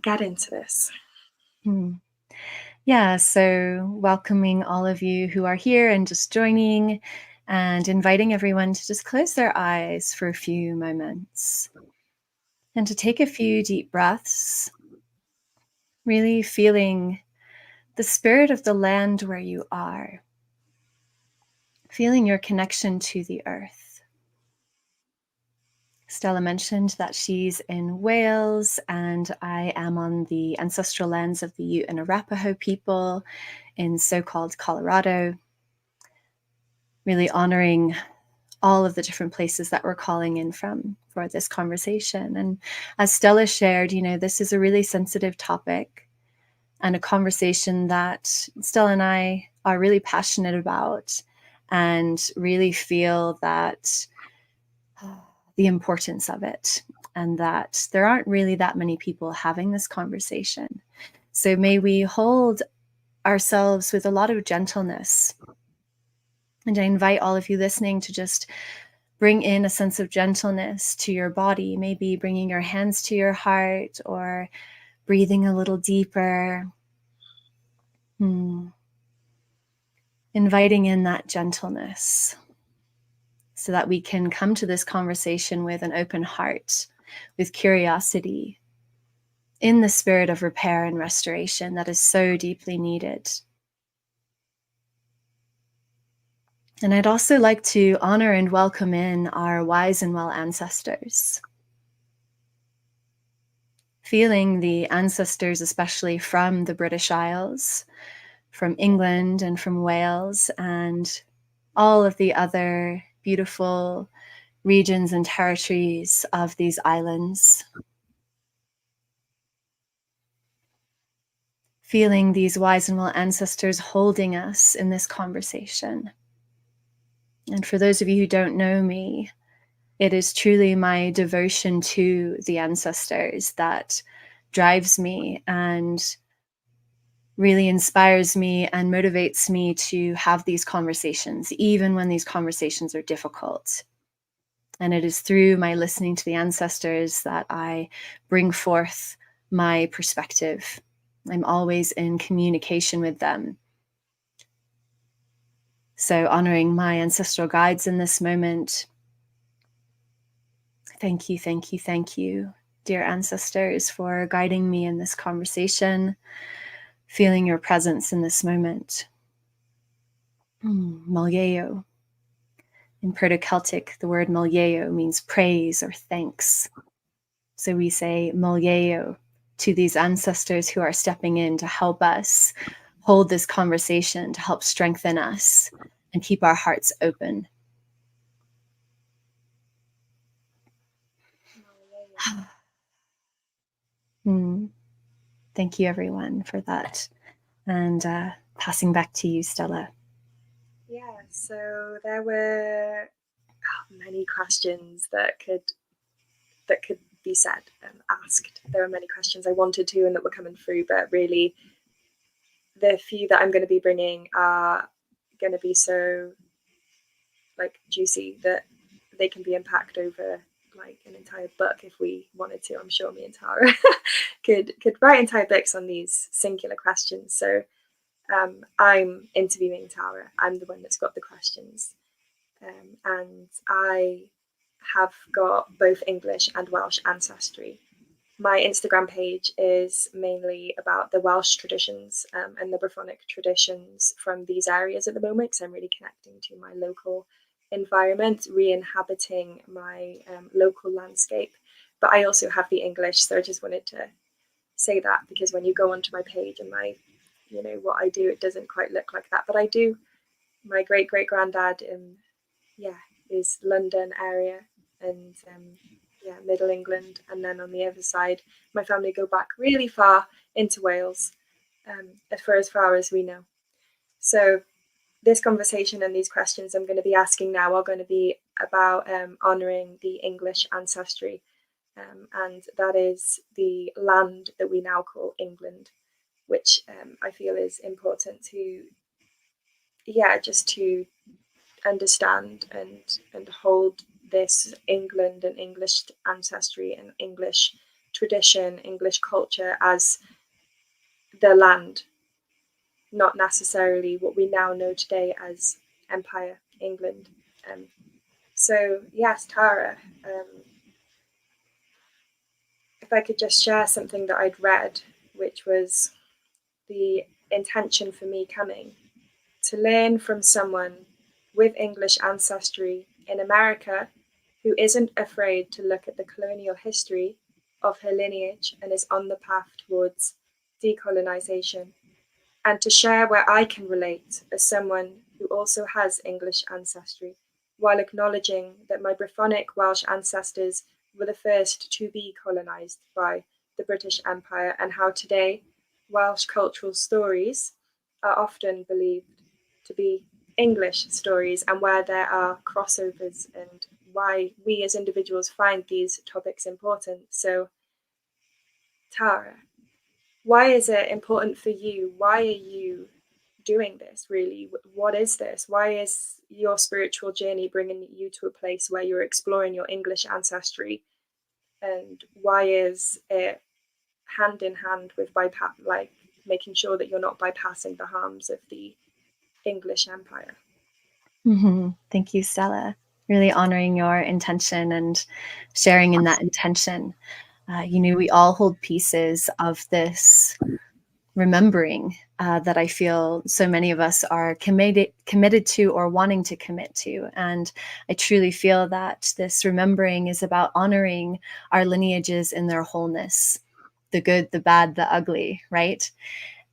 get into this. Yeah, so welcoming all of you who are here and just joining, and inviting everyone to just close their eyes for a few moments and to take a few deep breaths, really feeling the spirit of the land where you are, feeling your connection to the earth. Stella mentioned that she's in Wales, and I am on the ancestral lands of the Ute and Arapaho people in so-called Colorado, really honoring all of the different places that we're calling in from for this conversation. And as Stella shared, this is a really sensitive topic and a conversation that Stella and I are really passionate about, and really feel that the importance of it, and that there aren't really that many people having this conversation. So may we hold ourselves with a lot of gentleness. And I invite all of you listening to just bring in a sense of gentleness to your body, maybe bringing your hands to your heart or breathing a little deeper. Inviting in that gentleness so that we can come to this conversation with an open heart, with curiosity, in the spirit of repair and restoration that is so deeply needed. And I'd also like to honor and welcome in our wise and well ancestors. Feeling the ancestors, especially from the British Isles, from England and from Wales, and all of the other beautiful regions and territories of these islands. Feeling these wise and well ancestors holding us in this conversation. And for those of you who don't know me, it is truly my devotion to the ancestors that drives me and really inspires me and motivates me to have these conversations, even when these conversations are difficult. And it is through my listening to the ancestors that I bring forth my perspective. I'm always in communication with them. So honoring my ancestral guides in this moment. Thank you, thank you, thank you, dear ancestors, for guiding me in this conversation, feeling your presence in this moment. Maljeo. In Proto-Celtic, the word maljeo means praise or thanks. So we say maljeo to these ancestors who are stepping in to help us hold this conversation, to help strengthen us and keep our hearts open. Thank you, everyone, for that. And passing back to you, Stella. Yeah, so there were many questions that could be said and asked. There were many questions I wanted to and that were coming through, but really the few that I'm going to be bringing are going to be so juicy that they can be unpacked over an entire book if we wanted to. I'm sure me and Tara could write entire books on these singular questions. So I'm interviewing Tara. I'm the one that's got the questions, and I have got both English and Welsh ancestry. My Instagram page is mainly about the Welsh traditions and the Brythonic traditions from these areas at the moment, because I'm really connecting to my local environment, re-inhabiting my local landscape. But I also have the English, so I just wanted to say that, because when you go onto my page and my, what I do, it doesn't quite look like that. But I do. My great-great-granddad is London area and Middle England, and then on the other side my family go back really far into Wales, as far as we know. So this conversation and these questions I'm going to be asking now are going to be about honouring the English ancestry, and that is the land that we now call England, which I feel is important to just to understand and hold this England and English ancestry and English tradition, English culture as the land, not necessarily what we now know today as Empire, England. So yes, Tara, if I could just share something that I'd read, which was the intention for me coming to learn from someone with English ancestry in America who isn't afraid to look at the colonial history of her lineage and is on the path towards decolonization, and to share where I can relate as someone who also has English ancestry, while acknowledging that my Brythonic Welsh ancestors were the first to be colonised by the British Empire, and how today Welsh cultural stories are often believed to be English stories, and where there are crossovers, and why we as individuals find these topics important. So, Tara, why is it important for you? Why are you doing this, really? What is this? Why is your spiritual journey bringing you to a place where you're exploring your English ancestry? And why is it hand in hand with like making sure that you're not bypassing the harms of the English Empire? Mm-hmm. Thank you, Stella. Really honoring your intention and sharing in that intention. We all hold pieces of this remembering that I feel so many of us are committed to or wanting to commit to. And I truly feel that this remembering is about honoring our lineages in their wholeness, the good, the bad, the ugly, right?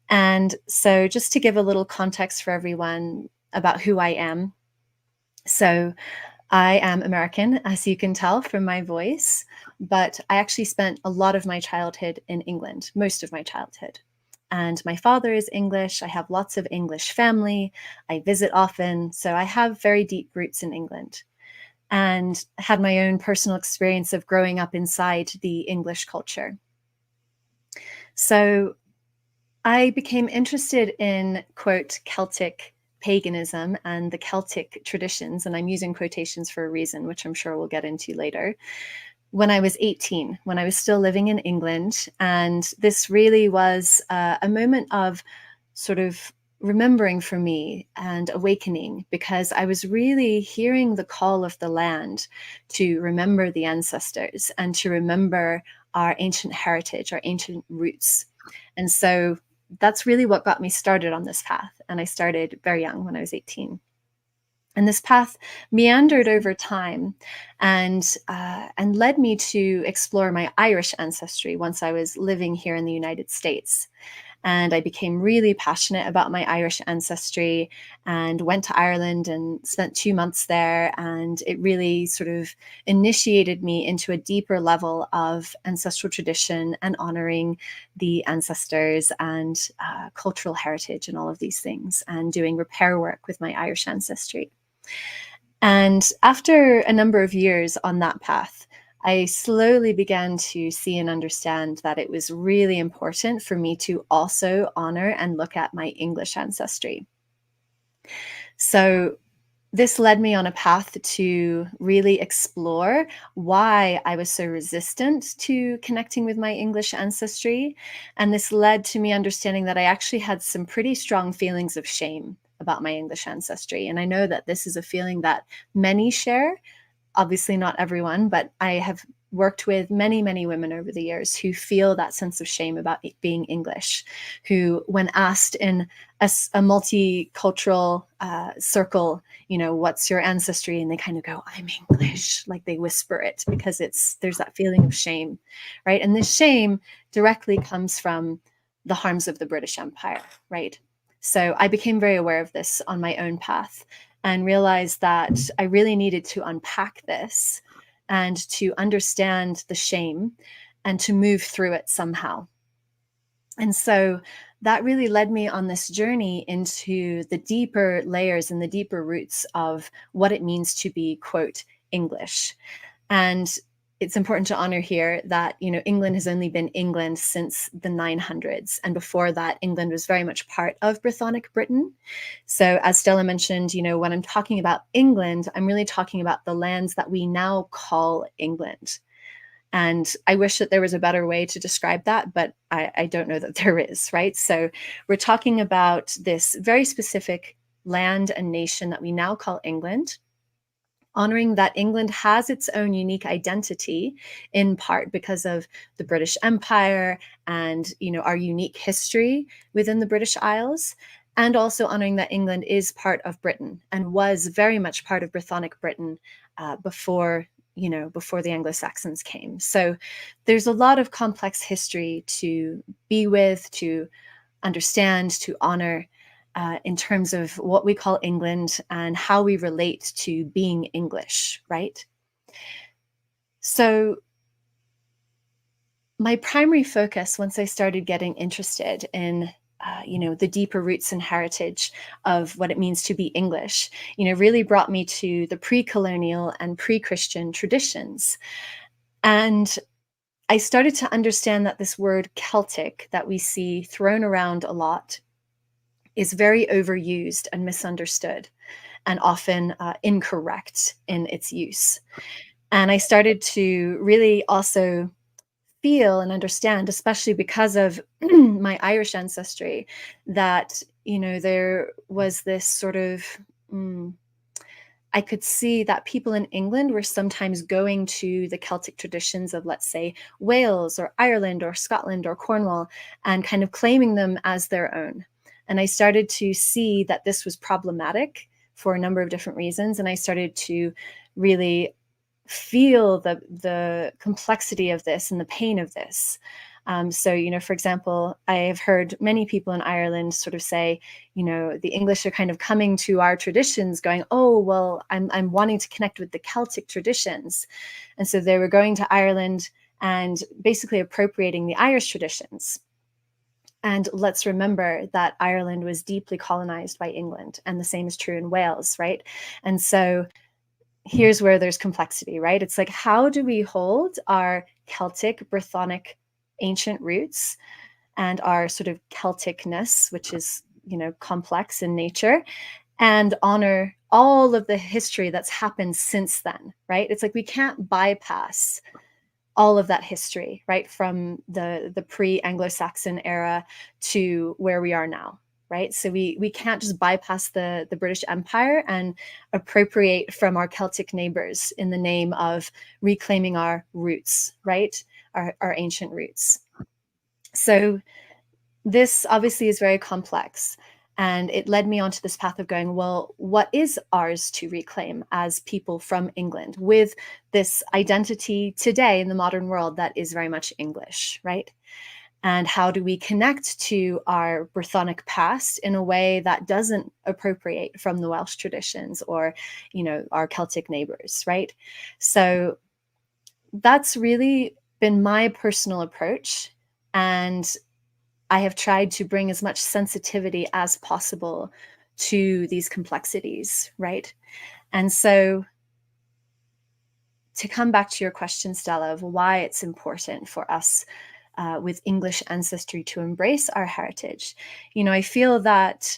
And so just to give a little context for everyone about who I am. So I am American, as you can tell from my voice, but I actually spent a lot of my childhood in England, most of my childhood. And my father is English. I have lots of English family. I visit often. So I have very deep roots in England, and had my own personal experience of growing up inside the English culture. So I became interested in, quote, Celtic paganism and the Celtic traditions, and I'm using quotations for a reason, which I'm sure we'll get into later, when I was 18, when I was still living in England. And this really was a moment of sort of remembering for me and awakening, because I was really hearing the call of the land to remember the ancestors and to remember our ancient heritage, our ancient roots. And so that's really what got me started on this path. And I started very young, when I was 18. And this path meandered over time and led me to explore my Irish ancestry once I was living here in the United States. And I became really passionate about my Irish ancestry and went to Ireland and spent 2 months there. And it really sort of initiated me into a deeper level of ancestral tradition and honoring the ancestors and cultural heritage and all of these things, and doing repair work with my Irish ancestry. And after a number of years on that path, I slowly began to see and understand that it was really important for me to also honor and look at my English ancestry. So this led me on a path to really explore why I was so resistant to connecting with my English ancestry. And this led to me understanding that I actually had some pretty strong feelings of shame about my English ancestry. And I know that this is a feeling that many share. Obviously not everyone, but I have worked with many, many women over the years who feel that sense of shame about being English, who, when asked in a multicultural circle, what's your ancestry? And they kind of go, I'm English, like they whisper it, because there's that feeling of shame, right? And this shame directly comes from the harms of the British Empire, right? So I became very aware of this on my own path, and realized that I really needed to unpack this and to understand the shame and to move through it somehow. And so that really led me on this journey into the deeper layers and the deeper roots of what it means to be, quote, English. And it's important to honor here that, England has only been England since the 900s. And before that, England was very much part of Brythonic Britain. So as Stella mentioned, when I'm talking about England, I'm really talking about the lands that we now call England. And I wish that there was a better way to describe that, but I don't know that there is, right? So we're talking about this very specific land and nation that we now call England, honoring that England has its own unique identity, in part because of the British Empire and, our unique history within the British Isles, and also honoring that England is part of Britain and was very much part of Brythonic Britain before the Anglo-Saxons came. So there's a lot of complex history to be with, to understand, to honor, in terms of what we call England and how we relate to being English, right? So my primary focus, once I started getting interested in the deeper roots and heritage of what it means to be English, really brought me to the pre-colonial and pre-Christian traditions. And I started to understand that this word Celtic that we see thrown around a lot is very overused and misunderstood, and often incorrect in its use. And I started to really also feel and understand, especially because of my Irish ancestry, that there was this sort of I could see that people in England were sometimes going to the Celtic traditions of, let's say, Wales or Ireland or Scotland or Cornwall and kind of claiming them as their own. And I started to see that this was problematic for a number of different reasons. And I started to really feel the complexity of this and the pain of this. So, for example, I have heard many people in Ireland sort of say, the English are kind of coming to our traditions going, oh, well, I'm wanting to connect with the Celtic traditions. And so they were going to Ireland and basically appropriating the Irish traditions. And let's remember that Ireland was deeply colonized by England, and the same is true in Wales, right? And so here's where there's complexity, right? It's like, how do we hold our Celtic, Brythonic, ancient roots and our sort of Celticness, which is, complex in nature, and honor all of the history that's happened since then, right? It's like we can't bypass all of that history, right? From the pre-Anglo-Saxon era to where we are now, right? So we can't just bypass the British Empire and appropriate from our Celtic neighbors in the name of reclaiming our roots, right? Our ancient roots. So this obviously is very complex. And it led me onto this path of going, well, what is ours to reclaim as people from England with this identity today in the modern world that is very much English, right? And how do we connect to our Brythonic past in a way that doesn't appropriate from the Welsh traditions or, our Celtic neighbors, right? So that's really been my personal approach. And I have tried to bring as much sensitivity as possible to these complexities, right? And so to come back to your question, Stella, of why it's important for us with English ancestry to embrace our heritage, I feel that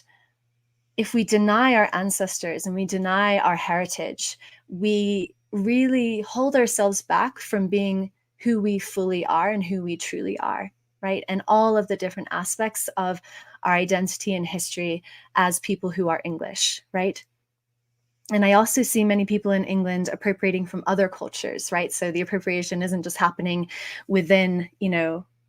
if we deny our ancestors and we deny our heritage, we really hold ourselves back from being who we fully are and who we truly are, right? And all of the different aspects of our identity and history as people who are English, right? And I also see many people in England appropriating from other cultures, right? So the appropriation isn't just happening within,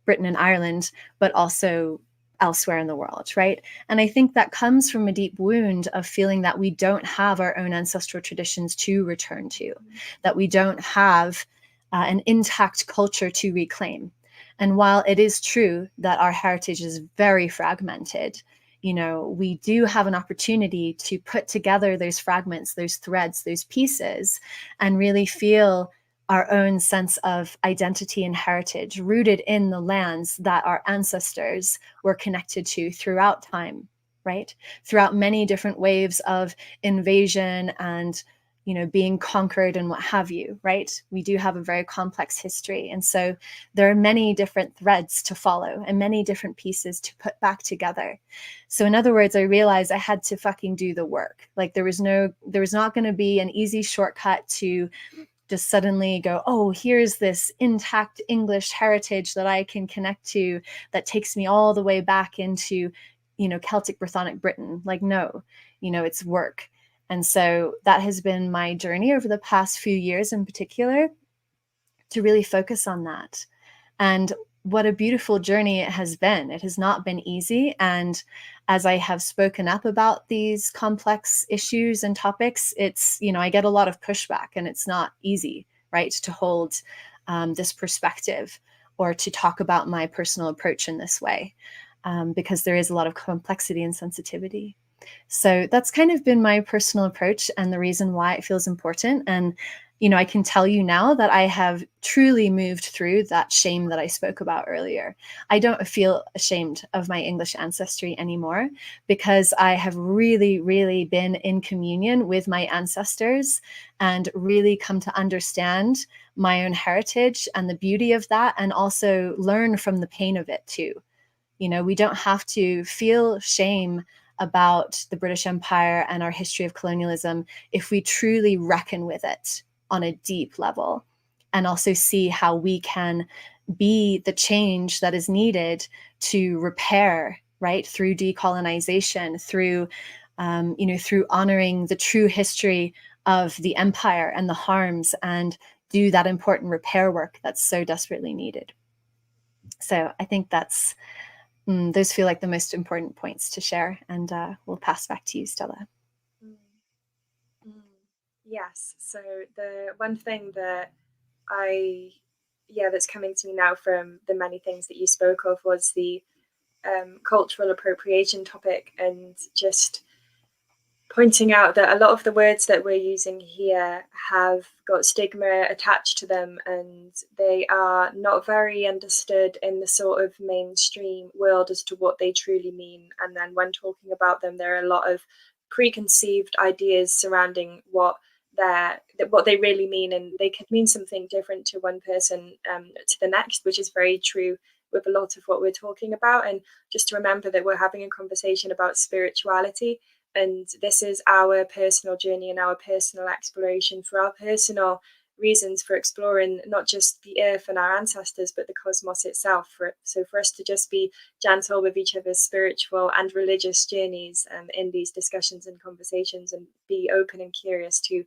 Britain and Ireland, but also elsewhere in the world, right? And I think that comes from a deep wound of feeling that we don't have our own ancestral traditions to return to, that we don't have an intact culture to reclaim. And while it is true that our heritage is very fragmented, we do have an opportunity to put together those fragments, those threads, those pieces, and really feel our own sense of identity and heritage rooted in the lands that our ancestors were connected to throughout time, right? Throughout many different waves of invasion and being conquered and what have you, right? We do have a very complex history. And so there are many different threads to follow and many different pieces to put back together. So in other words, I realized I had to fucking do the work. Like there was not going to be an easy shortcut to just suddenly go, oh, here's this intact English heritage that I can connect to that takes me all the way back into, Celtic Brythonic Britain. Like, no, it's work. And so that has been my journey over the past few years in particular, to really focus on that. And what a beautiful journey it has been. It has not been easy. And as I have spoken up about these complex issues and topics, it's, I get a lot of pushback, and it's not easy, right, to hold this perspective or to talk about my personal approach in this way, because there is a lot of complexity and sensitivity. So that's kind of been my personal approach and the reason why it feels important. And I can tell you now that I have truly moved through that shame that I spoke about earlier. I don't feel ashamed of my English ancestry anymore, because I have really, really been in communion with my ancestors and really come to understand my own heritage and the beauty of that, and also learn from the pain of it too. We don't have to feel shame about the British Empire and our history of colonialism if we truly reckon with it on a deep level, and also see how we can be the change that is needed to repair, right, through decolonization, through through honoring the true history of the empire and the harms, and do that important repair work that's so desperately needed. So I think those feel like the most important points to share, and we'll pass back to you, Stella. Mm. Mm. Yes. So the one thing that that's coming to me now from the many things that you spoke of was the cultural appropriation topic, and just pointing out that a lot of the words that we're using here have got stigma attached to them, and they are not very understood in the sort of mainstream world as to what they truly mean. And then when talking about them, there are a lot of preconceived ideas surrounding what they really mean, and they could mean something different to one person to the next, which is very true with a lot of what we're talking about. And just to remember that we're having a conversation about spirituality, and this is our personal journey and our personal exploration for our personal reasons for exploring not just the earth and our ancestors, but the cosmos itself. So for us to just be gentle with each other's spiritual and religious journeys in these discussions and conversations, and be open and curious to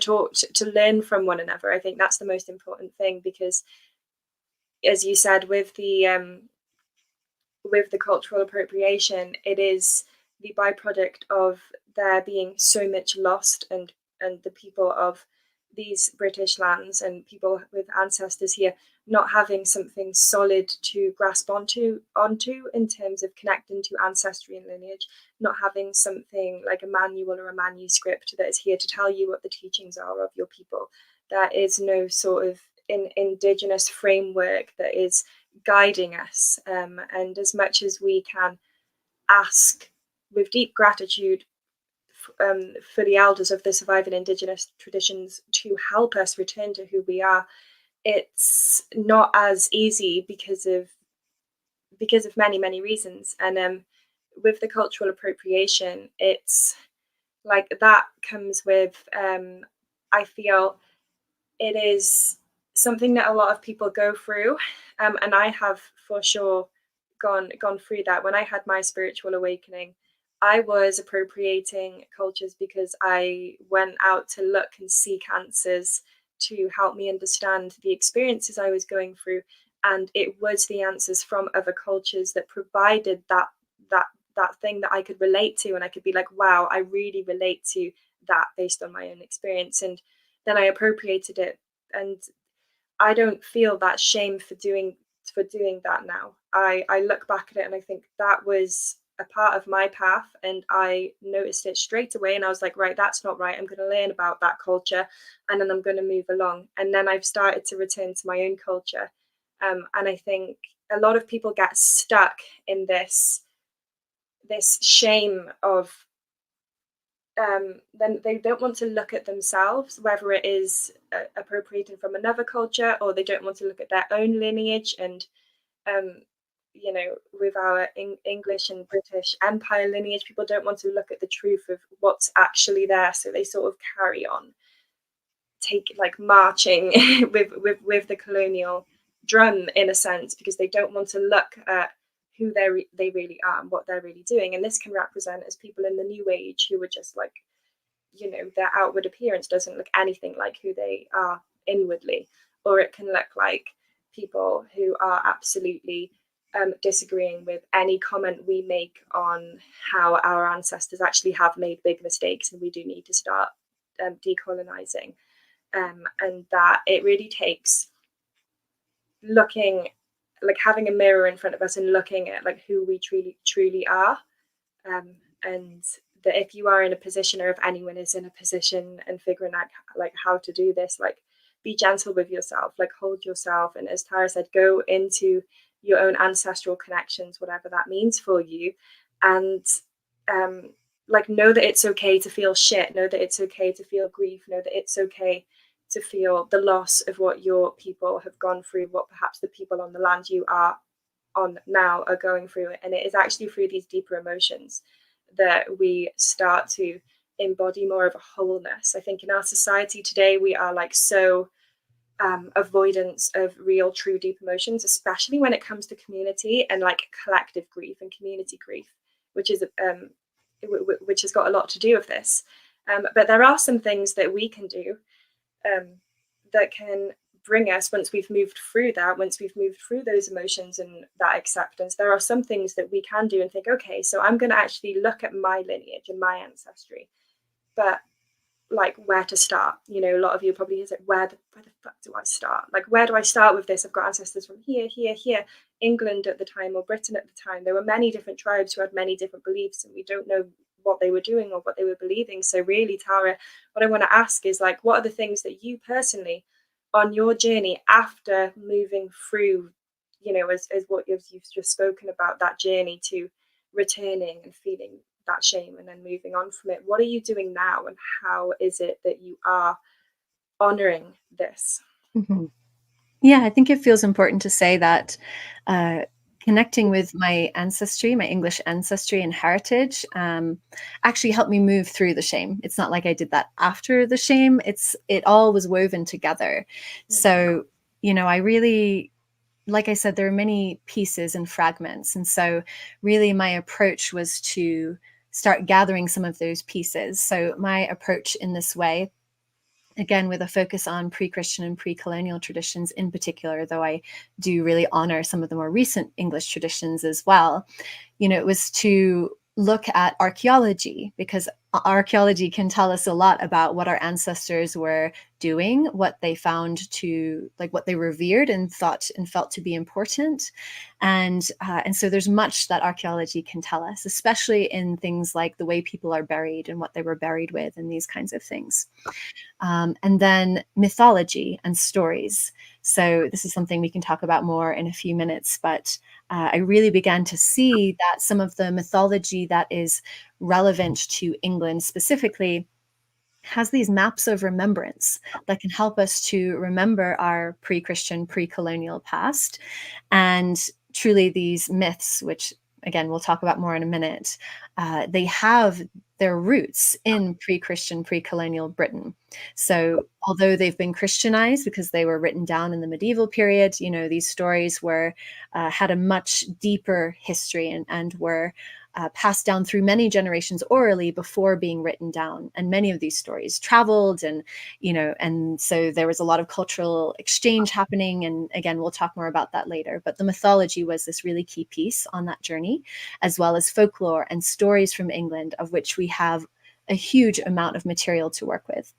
talk, to learn from one another. I think that's the most important thing, because, as you said, with the cultural appropriation, it is the byproduct of there being so much lost, and the people of these British lands and people with ancestors here not having something solid to grasp onto in terms of connecting to ancestry and lineage, not having something like a manual or a manuscript that is here to tell you what the teachings are of your people. There is no sort of indigenous framework that is guiding us, and as much as we can ask with deep gratitude for the elders of the surviving indigenous traditions to help us return to who we are, it's not as easy because of many reasons. And with the cultural appropriation, it's like that comes with I feel it is something that a lot of people go through, and I have for sure gone through that. When I had my spiritual awakening, I was appropriating cultures because I went out to look and seek answers to help me understand the experiences I was going through, and it was the answers from other cultures that provided that thing that I could relate to, and I could be like, wow, I really relate to that based on my own experience. And then I appropriated it, and I don't feel that shame for doing that now. I look back at it and I think that was a part of my path, and I noticed it straight away, and I was like, right, that's not right. I'm going to learn about that culture, and then I'm going to move along. And then I've started to return to my own culture, and I think a lot of people get stuck in this shame of then they don't want to look at themselves, whether it is appropriating from another culture, or they don't want to look at their own lineage. And um, with our English and British Empire lineage, people don't want to look at the truth of what's actually there, so they sort of carry on. marching with the colonial drum, in a sense, because they don't want to look at who they really are and what they're really doing. And this can represent as people in the new age who are just like, their outward appearance doesn't look anything like who they are inwardly, or it can look like people who are absolutely disagreeing with any comment we make on how our ancestors actually have made big mistakes, and we do need to start decolonizing. And that it really takes looking, like having a mirror in front of us and looking at like who we truly are. And that if you are in a position, or if anyone is in a position and figuring out like how to do this, like be gentle with yourself, like hold yourself. And as Tara said, go into your own ancestral connections, whatever that means for you. And like know that it's okay to feel shit, know that it's okay to feel grief, know that it's okay to feel the loss of what your people have gone through, what perhaps the people on the land you are on now are going through. And it is actually through these deeper emotions that we start to embody more of a wholeness. I think in our society today, we are like so avoidance of real, true, deep emotions, especially when it comes to community and like collective grief and community grief, which has got a lot to do with this. But there are some things that we can do that can bring us, once we've moved through those emotions and that acceptance, there are some things that we can do and think, okay, so I'm going to actually look at my lineage and my ancestry, but like where to start? A lot of you probably is like, where the fuck do I start? Like, where do I start with this? I've got ancestors from here. England at the time, or Britain at the time, there were many different tribes who had many different beliefs, and we don't know what they were doing or what they were believing. So really, Tara, what I want to ask is like, what are the things that you personally on your journey after moving through, as what you've just spoken about, that journey to returning and feeling that shame and then moving on from it, what are you doing now, and how is it that you are honoring this? Mm-hmm. Yeah, I think it feels important to say that connecting with my ancestry, my English ancestry and heritage, actually helped me move through the shame. It's not like I did that after the shame. It all was woven together. So, I really, like I said, there are many pieces and fragments. And so really my approach was to start gathering some of those pieces. So my approach in this way, again, with a focus on pre-Christian and pre-colonial traditions in particular, though I do really honor some of the more recent English traditions as well, it was to look at archaeology, because archaeology can tell us a lot about what our ancestors were doing, what they found what they revered and thought and felt to be important. And so there's much that archaeology can tell us, especially in things like the way people are buried and what they were buried with and these kinds of things. And then mythology and stories. So this is something we can talk about more in a few minutes, but I really began to see that some of the mythology that is relevant to England specifically has these maps of remembrance that can help us to remember our pre-Christian, pre-colonial past. And truly these myths, which again, we'll talk about more in a minute, they have their roots in pre-Christian, pre-colonial Britain. So although they've been Christianized because they were written down in the medieval period, these stories had a much deeper history and were passed down through many generations orally before being written down. And many of these stories traveled and so there was a lot of cultural exchange happening. And again, we'll talk more about that later. But the mythology was this really key piece on that journey, as well as folklore and stories from England, of which we have a huge amount of material to work with.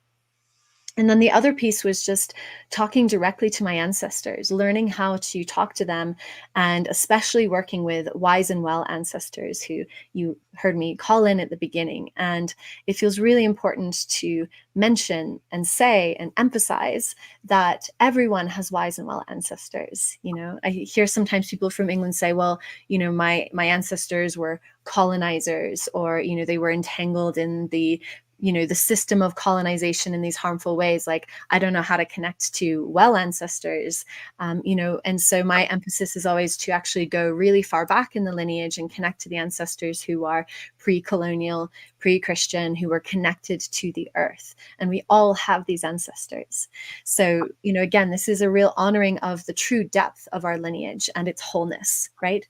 And then the other piece was just talking directly to my ancestors, learning how to talk to them, and especially working with wise and well ancestors who you heard me call in at the beginning. And it feels really important to mention and say and emphasize that everyone has wise and well ancestors. I hear sometimes people from England say, well, my ancestors were colonizers, or, they were entangled in the system of colonization in these harmful ways. Like, I don't know how to connect to well ancestors, and so my emphasis is always to actually go really far back in the lineage and connect to the ancestors who are pre-colonial, pre-Christian, who were connected to the earth. And we all have these ancestors. So, again, this is a real honoring of the true depth of our lineage and its wholeness, right?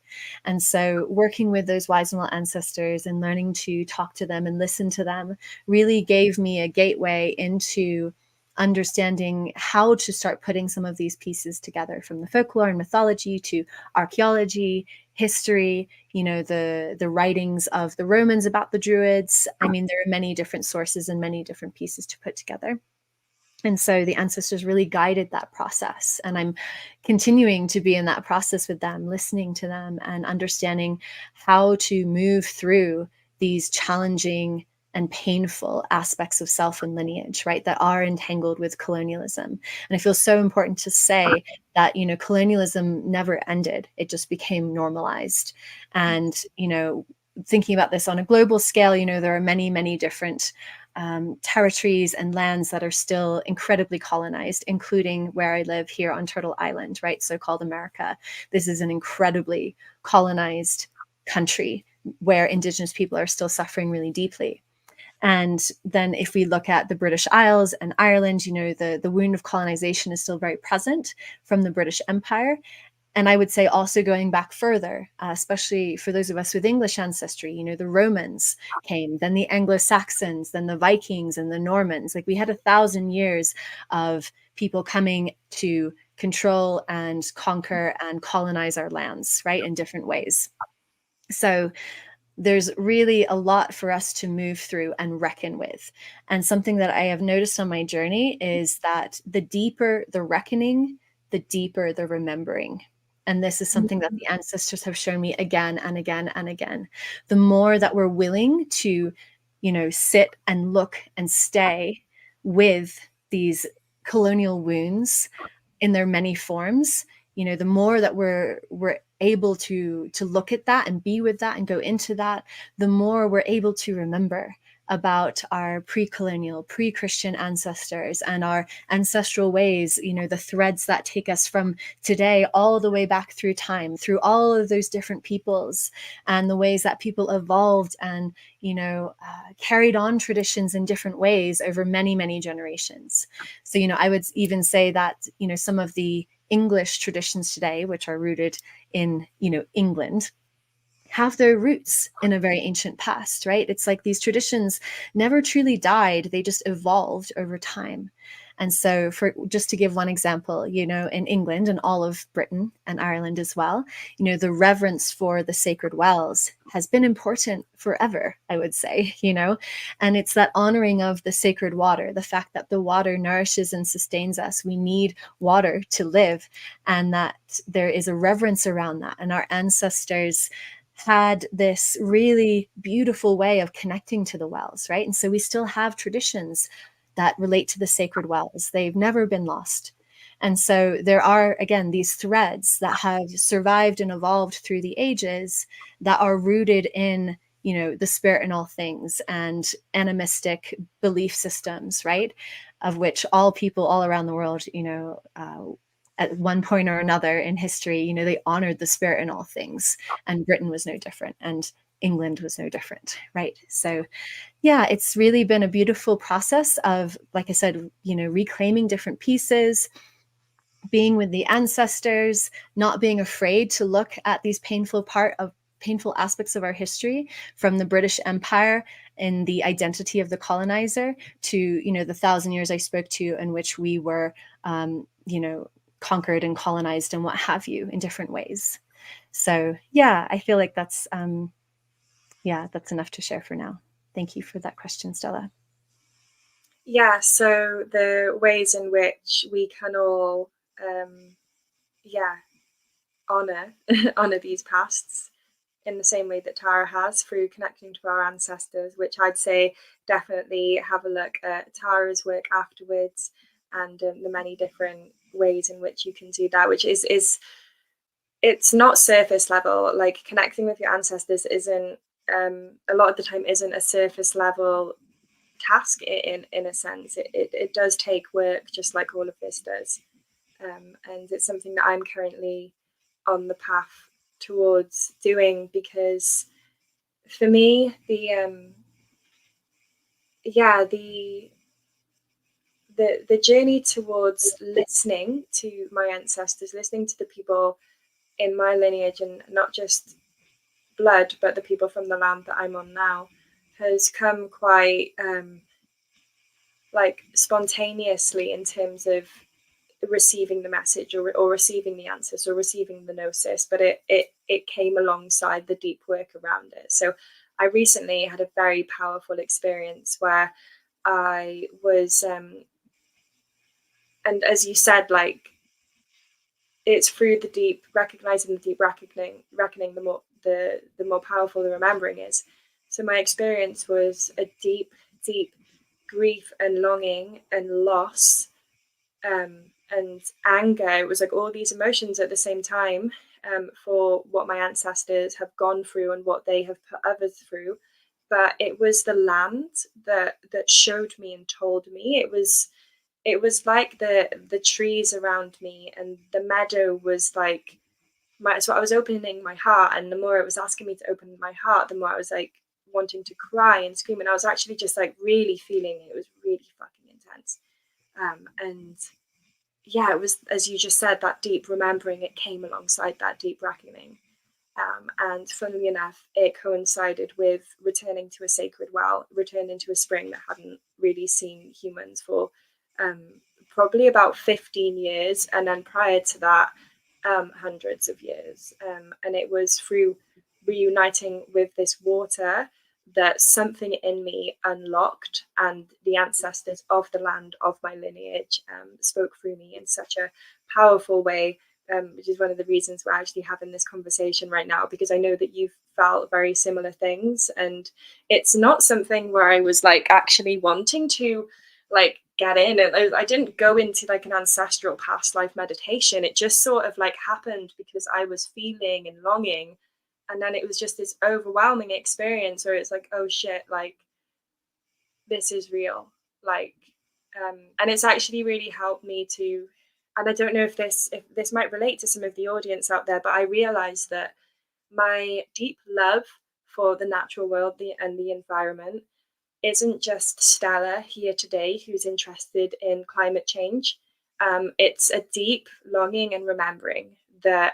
And so working with those wise and well ancestors and learning to talk to them and listen to them really gave me a gateway into understanding how to start putting some of these pieces together, from the folklore and mythology to archaeology, history, the writings of the Romans about the Druids. I mean, there are many different sources and many different pieces to put together. And so the ancestors really guided that process. And I'm continuing to be in that process with them, listening to them and understanding how to move through these challenging and painful aspects of self and lineage, right, that are entangled with colonialism. And I feel so important to say that, colonialism never ended. It just became normalized. And, thinking about this on a global scale, there are many, many different territories and lands that are still incredibly colonized, including where I live here on Turtle Island, right? So-called America. This is an incredibly colonized country where Indigenous people are still suffering really deeply. And then if we look at the British Isles and Ireland, the wound of colonization is still very present from the British Empire. And I would say also going back further, especially for those of us with English ancestry, the Romans came, then the Anglo-Saxons, then the Vikings and the Normans. Like, we had 1,000 years of people coming to control and conquer and colonize our lands, right, in different ways. So there's really a lot for us to move through and reckon with. And something that I have noticed on my journey is that the deeper the reckoning, the deeper the remembering. And this is something that the ancestors have shown me again and again and again. The more that we're willing to, sit and look and stay with these colonial wounds in their many forms, the more that we're able to look at that and be with that and go into that, the more we're able to remember about our pre-colonial, pre-Christian ancestors and our ancestral ways, the threads that take us from today all the way back through time, through all of those different peoples, and the ways that people evolved and, carried on traditions in different ways over many, many generations. So, I would even say that, some of the English traditions today, which are rooted in, England, have their roots in a very ancient past, right? It's like these traditions never truly died. They just evolved over time. And so, for just to give one example, in England and all of Britain and Ireland as well, the reverence for the sacred wells has been important forever, I would say, and it's that honoring of the sacred water, the fact that the water nourishes and sustains us. We need water to live, and that there is a reverence around that. And our ancestors had this really beautiful way of connecting to the wells, right? And so we still have traditions that relate to the sacred wells. They've never been lost. And so there are, again, these threads that have survived and evolved through the ages that are rooted in, the spirit in all things and animistic belief systems, right? Of which all people all around the world, at one point or another in history, they honored the spirit in all things. And Britain was no different. And England was no different, right? So yeah, it's really been a beautiful process of, like I said, reclaiming different pieces, being with the ancestors, not being afraid to look at these painful aspects of our history, from the British Empire and the identity of the colonizer to, the 1,000 years I spoke to in which we were, conquered and colonized and what have you in different ways. So yeah, I feel like that's enough to share for now. Thank you for that question, Stella. Yeah, so the ways in which we can all, honor these pasts in the same way that Tara has, through connecting to our ancestors, which I'd say definitely have a look at Tara's work afterwards, and the many different ways in which you can do that, which is it's not surface level. Like, connecting with your ancestors isn't a lot of the time isn't a surface level task in a sense. It does take work, just like all of this does, and it's something that I'm currently on the path towards doing, because for me, yeah, the journey towards listening to my ancestors, listening to the people in my lineage, and not just blood, but the people from the land that I'm on now, has come quite like spontaneously in terms of receiving the message, or receiving the answers, or receiving the gnosis, but it came alongside the deep work around it. So I recently had a very powerful experience where I was and as you said, like, it's through the deep recognizing, the deep reckoning, the more powerful the remembering is. So my experience was a deep grief and longing and loss, and anger. It was like all these emotions at the same time, for what my ancestors have gone through and what they have put others through. But it was the land that showed me and told me. It was like the trees around me, and the meadow was like so I was opening my heart, and the more it was asking me to open my heart, the more I was like wanting to cry and scream, and I was actually just like really feeling it. It was really fucking intense. And yeah, it was, as you just said, that deep remembering. It came alongside that deep reckoning. And funnily enough, it coincided with returning to a sacred well, returning to a spring that hadn't really seen humans for um, probably about 15 years. And then prior to that, hundreds of years. And it was through reuniting with this water that something in me unlocked, and the ancestors of the land of my lineage spoke through me in such a powerful way, which is one of the reasons we're actually having this conversation right now, because I know that you've felt very similar things. And it's not something where I was like actually wanting to like get in, and I didn't go into like an ancestral past life meditation. It just sort of like happened because I was feeling and longing, and then it was just this overwhelming experience where it's like, oh shit, like this is real. Like and it's actually really helped me to, and I don't know if this might relate to some of the audience out there, but I realized that my deep love for the natural world, and the environment, isn't just Stella here today who's interested in climate change. It's a deep longing and remembering that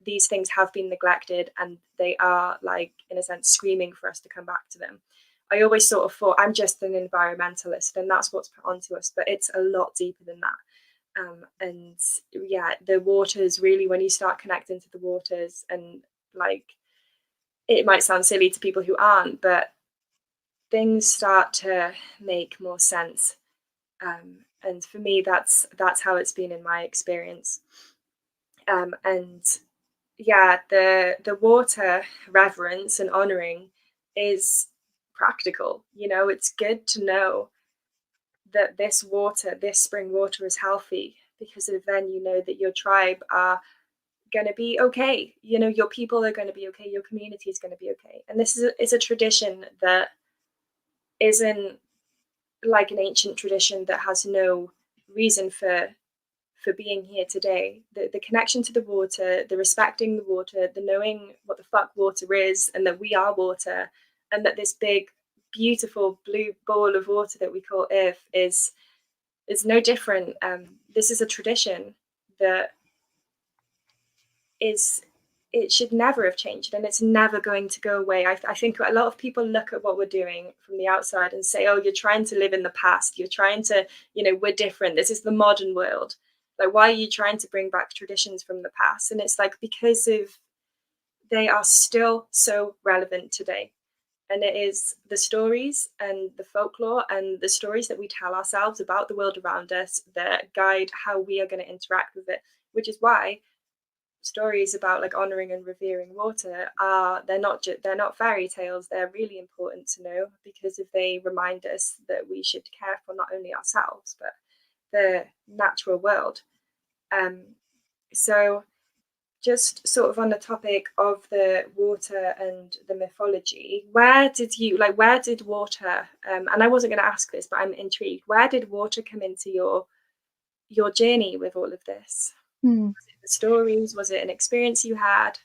these things have been neglected, and they are, like, in a sense, screaming for us to come back to them. I always sort of thought I'm just an environmentalist and that's what's put onto us, but it's a lot deeper than that. And yeah, the waters really, when you start connecting to the waters, and like, it might sound silly to people who aren't, but things start to make more sense. And for me, that's how it's been in my experience. And yeah, the water reverence and honoring is practical. It's good to know that this water, this spring water, is healthy, because then you know that your tribe are going to be okay. Your people are going to be okay. Your community is going to be okay. And this is a tradition that isn't like an ancient tradition that has no reason for being here today. The connection to the water, the respecting the water, the knowing what the fuck water is, and that we are water, and that this big beautiful blue ball of water that we call earth is no different. This is a tradition that is, it should never have changed, and it's never going to go away. I think a lot of people look at what we're doing from the outside and say, oh, you're trying to live in the past, you're trying to, we're different, this is the modern world, like, why are you trying to bring back traditions from the past? And it's like, because of, they are still so relevant today. And it is the stories and the folklore and the stories that we tell ourselves about the world around us that guide how we are going to interact with it, which is why stories about like honoring and revering water are, they're not fairy tales. They're really important to know, because if they remind us that we should care for not only ourselves but the natural world. So just sort of on the topic of the water and the mythology, where did water, and I wasn't going to ask this, but I'm intrigued, where did water come into your journey with all of this? Was it the stories? Was it an experience you had?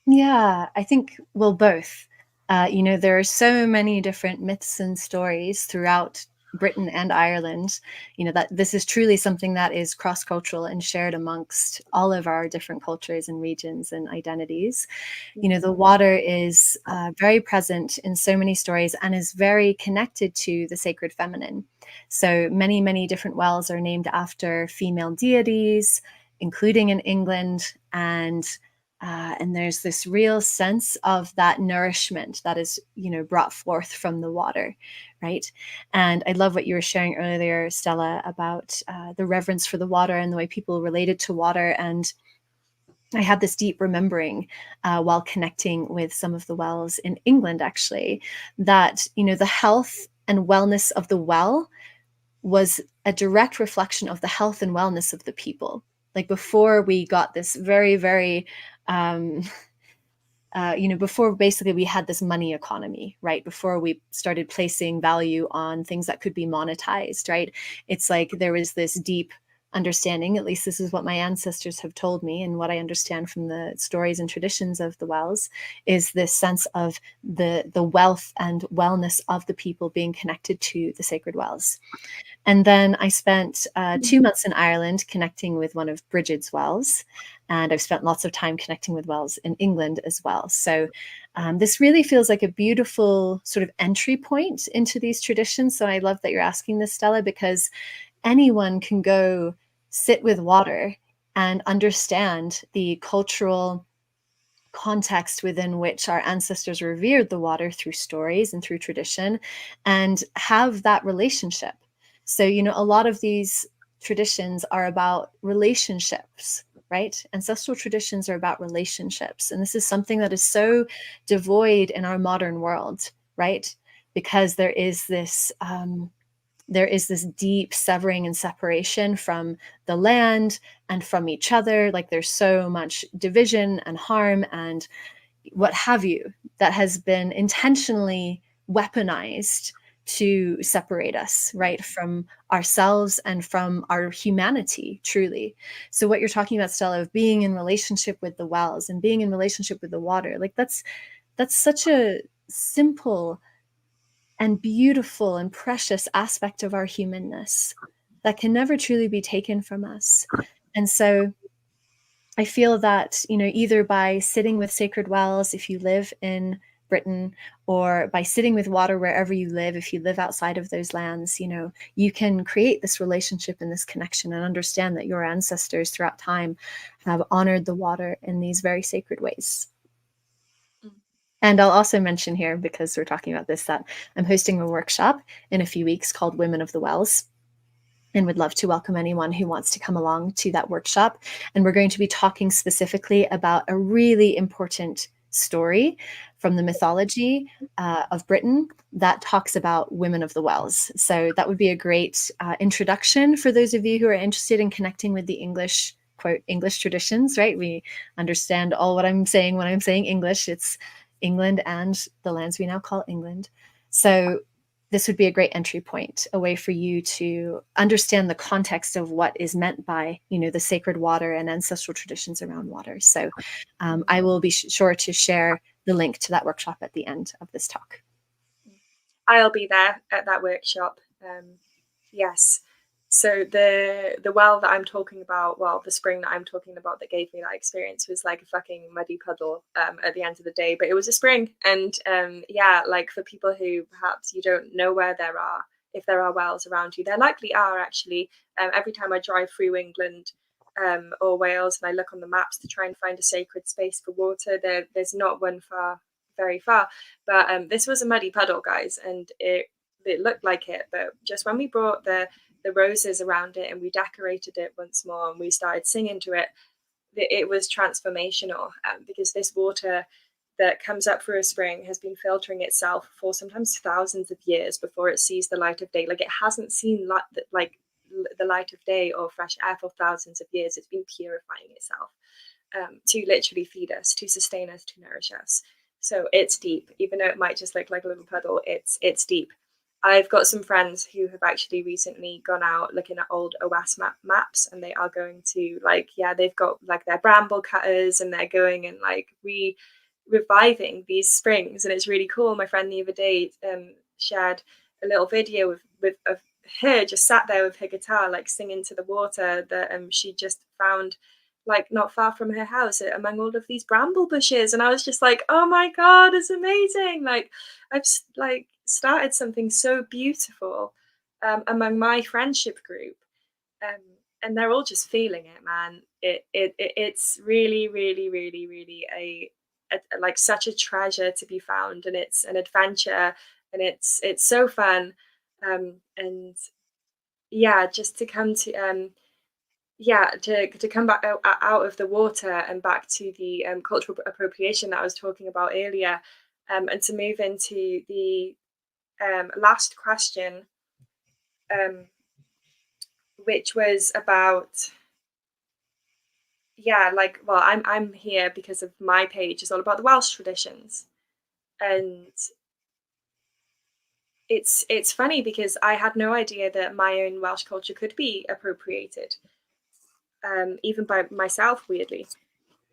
Yeah, I think, well, both. There are so many different myths and stories throughout Britain and Ireland, that this is truly something that is cross-cultural and shared amongst all of our different cultures and regions and identities. The water is very present in so many stories and is very connected to the sacred feminine. So many, many different wells are named after female deities, including in England, and there's this real sense of that nourishment that is, brought forth from the water, right? And I love what you were sharing earlier, Stella, about the reverence for the water and the way people related to water. And I had this deep remembering while connecting with some of the wells in England, actually, that, the health and wellness of the well was a direct reflection of the health and wellness of the people. Like before we got this very, very, um, before basically we had this money economy, right? Before we started placing value on things that could be monetized, right? It's like there was this deep understanding, at least this is what my ancestors have told me, and what I understand from the stories and traditions of the wells, is this sense of the wealth and wellness of the people being connected to the sacred wells. And then I spent 2 months in Ireland connecting with one of Bridget's wells. And I've spent lots of time connecting with wells in England as well. So this really feels like a beautiful sort of entry point into these traditions. So I love that you're asking this, Stella, because anyone can go sit with water and understand the cultural context within which our ancestors revered the water through stories and through tradition, and have that relationship. So, a lot of these traditions are about relationships, right? Ancestral traditions are about relationships. And this is something that is so devoid in our modern world, right? Because there is this deep severing and separation from the land and from each other. Like there's so much division and harm and what have you that has been intentionally weaponized to separate us, right, from ourselves and from our humanity, truly. So what you're talking about, Stella, of being in relationship with the wells and being in relationship with the water, like that's such a simple and beautiful and precious aspect of our humanness that can never truly be taken from us. And so I feel that, either by sitting with sacred wells, if you live in Britain, or by sitting with water wherever you live, if you live outside of those lands, you can create this relationship and this connection and understand that your ancestors throughout time have honored the water in these very sacred ways. And I'll also mention here, because we're talking about this, that I'm hosting a workshop in a few weeks called Women of the Wells, and would love to welcome anyone who wants to come along to that workshop. And we're going to be talking specifically about a really important story from the mythology of Britain that talks about women of the wells. So that would be a great introduction for those of you who are interested in connecting with the English, quote, English traditions, right? We understand all what I'm saying when I'm saying English. It's England and the lands we now call England. So this would be a great entry point, a way for you to understand the context of what is meant by, the sacred water and ancestral traditions around water. So I will be sure to share the link to that workshop at the end of this talk. I'll be there at that workshop. Yes. So the well that I'm talking about, well, the spring that I'm talking about that gave me that experience was like a fucking muddy puddle at the end of the day, but it was a spring. And yeah, like for people who perhaps you don't know where if there are wells around you, there likely are actually. Every time I drive through England or Wales and I look on the maps to try and find a sacred space for water, there's not one very far. But this was a muddy puddle, guys, and it looked like it, but just when we brought the roses around it and we decorated it once more and we started singing to it, it was transformational, because this water that comes up through a spring has been filtering itself for sometimes thousands of years before it sees the light of day. Like it hasn't seen the light of day or fresh air for thousands of years. It's been purifying itself to literally feed us, to sustain us, to nourish us. So it's deep, even though it might just look like a little puddle. It's deep. I've got some friends who have actually recently gone out looking at old OS maps, and they are going to they've got like their bramble cutters, and they're going and reviving these springs, and it's really cool. My friend the other day shared a little video of her just sat there with her guitar, like singing to the water that she just found like not far from her house among all of these bramble bushes. And I was just like, oh my god, it's amazing. Like I've like started something so beautiful among my friendship group, um, and they're all just feeling it, man. It's really, really, really, really like such a treasure to be found, and it's an adventure, and it's so fun, and yeah, just to come to yeah, to come back out of the water and back to the cultural appropriation that I was talking about earlier, and to move into the last question, um, which was about, yeah, like, well, I'm here because of my page is all about the Welsh traditions, and it's funny because I had no idea that my own Welsh culture could be appropriated, even by myself, weirdly,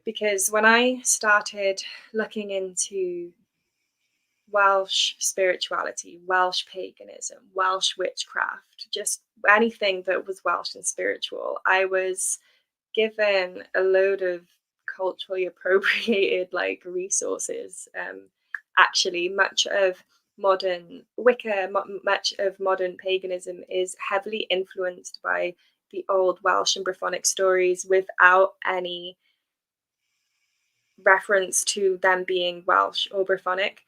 because when I started looking into Welsh spirituality, Welsh paganism, Welsh witchcraft, just anything that was Welsh and spiritual, I was given a load of culturally appropriated like resources. Actually, much of modern Wicca, much of modern paganism is heavily influenced by the old Welsh and Brythonic stories without any reference to them being Welsh or Brythonic.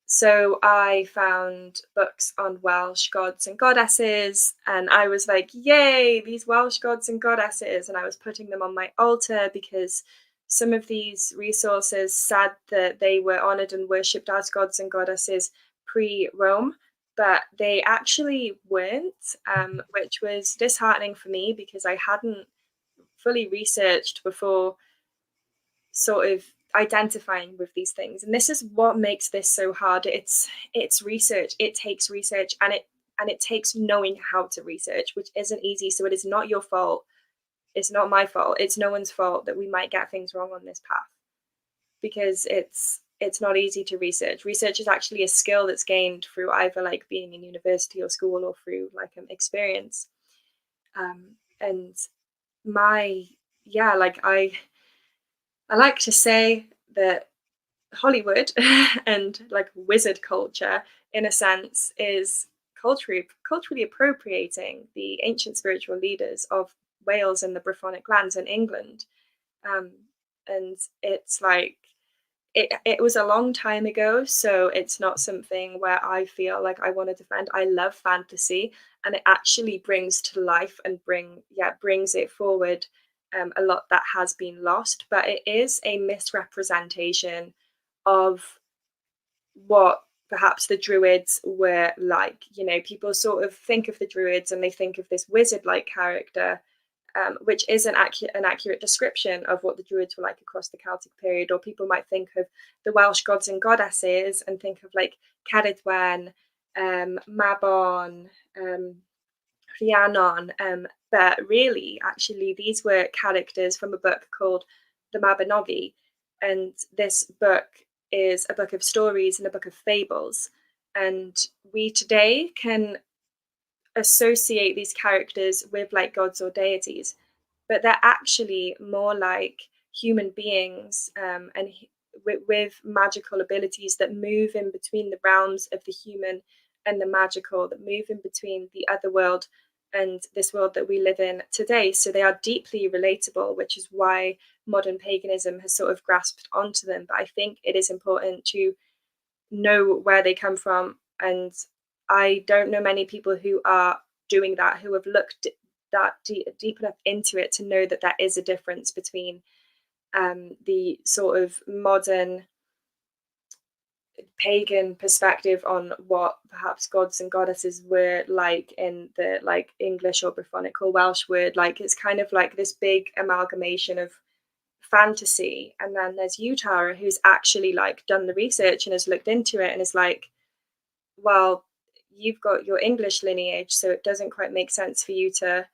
So I found books on Welsh gods and goddesses, and I was like, yay, these Welsh gods and goddesses. And I was putting them on my altar because some of these resources said that they were honored and worshipped as gods and goddesses pre-Rome, but they actually weren't, which was disheartening for me because I hadn't fully researched before sort of identifying with these things. And this is what makes this so hard. It's research. It takes research, and it takes knowing how to research, which isn't easy. So it is not your fault. It's not my fault. It's no one's fault that we might get things wrong on this path, because it's not easy to research. Research is actually a skill that's gained through either like being in university or school or through like experience. And my yeah, like I like to say that Hollywood and like wizard culture, in a sense, is culturally appropriating the ancient spiritual leaders of Wales and the Brythonic lands in England. Um, and it's like it was a long time ago, so it's not something where I feel like I want to defend. I love fantasy, and it actually brings to life and brings it forward a lot that has been lost. But it is a misrepresentation of what perhaps the druids were like. You know, people sort of think of the druids and they think of this wizard-like character, which is an accurate description of what the druids were like across the Celtic period. Or people might think of the Welsh gods and goddesses and think of like Ceridwen, Mabon, Rhiannon, but really, actually, these were characters from a book called the Mabinogi, and this book is a book of stories and a book of fables. And we today can associate these characters with like gods or deities, but they're actually more like human beings, and with magical abilities that move in between the realms of the human and the magical, that move in between the other world and this world that we live in today. So they are deeply relatable, which is why modern paganism has sort of grasped onto them. But I think it is important to know where they come from. And I don't know many people who are doing that, who have looked that deep enough into it to know that there is a difference between the sort of modern pagan perspective on what perhaps gods and goddesses were like in the like English or Brythonic or Welsh word. Like it's kind of like this big amalgamation of fantasy, and then there's you, Tara, who's actually like done the research and has looked into it and is like, well, you've got your English lineage, so it doesn't quite make sense for you to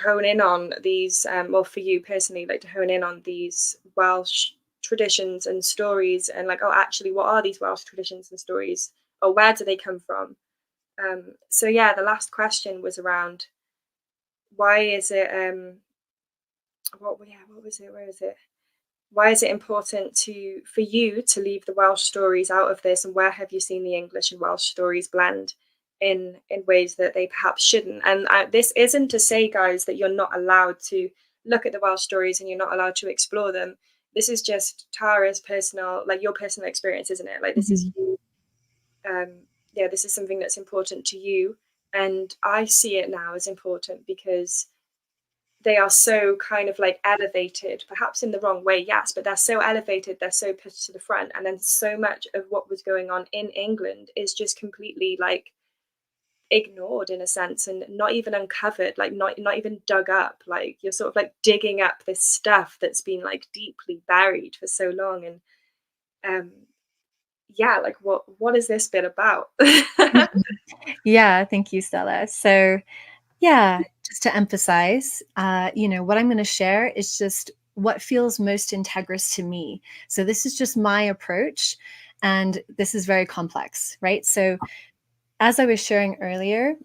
hone in on these, or for you personally, like to hone in on these Welsh traditions and stories, and like, oh, actually, what are these Welsh traditions and stories, or where do they come from? So yeah, the last question was around why is it what was it? Where is it? Why is it important for you to leave the Welsh stories out of this, and where have you seen the English and Welsh stories blend in ways that they perhaps shouldn't? And this isn't to say, guys, that you're not allowed to look at the Welsh stories and you're not allowed to explore them. This is just Tara's personal, like your personal experience, isn't it? Like this is you. Yeah, this is something that's important to you, and I see it now as important because they are so kind of like elevated, perhaps in the wrong way, yes, but they're so elevated, they're so pushed to the front, and then so much of what was going on in England is just completely like ignored in a sense, and not even uncovered, like not even dug up. Like you're sort of like digging up this stuff that's been like deeply buried for so long. And um yeah, like what is this bit about? Yeah, thank you, Stella. So yeah, just to emphasize, what I'm going to share is just what feels most integrous to me. So this is just my approach, and this is very complex, right? So as I was sharing earlier,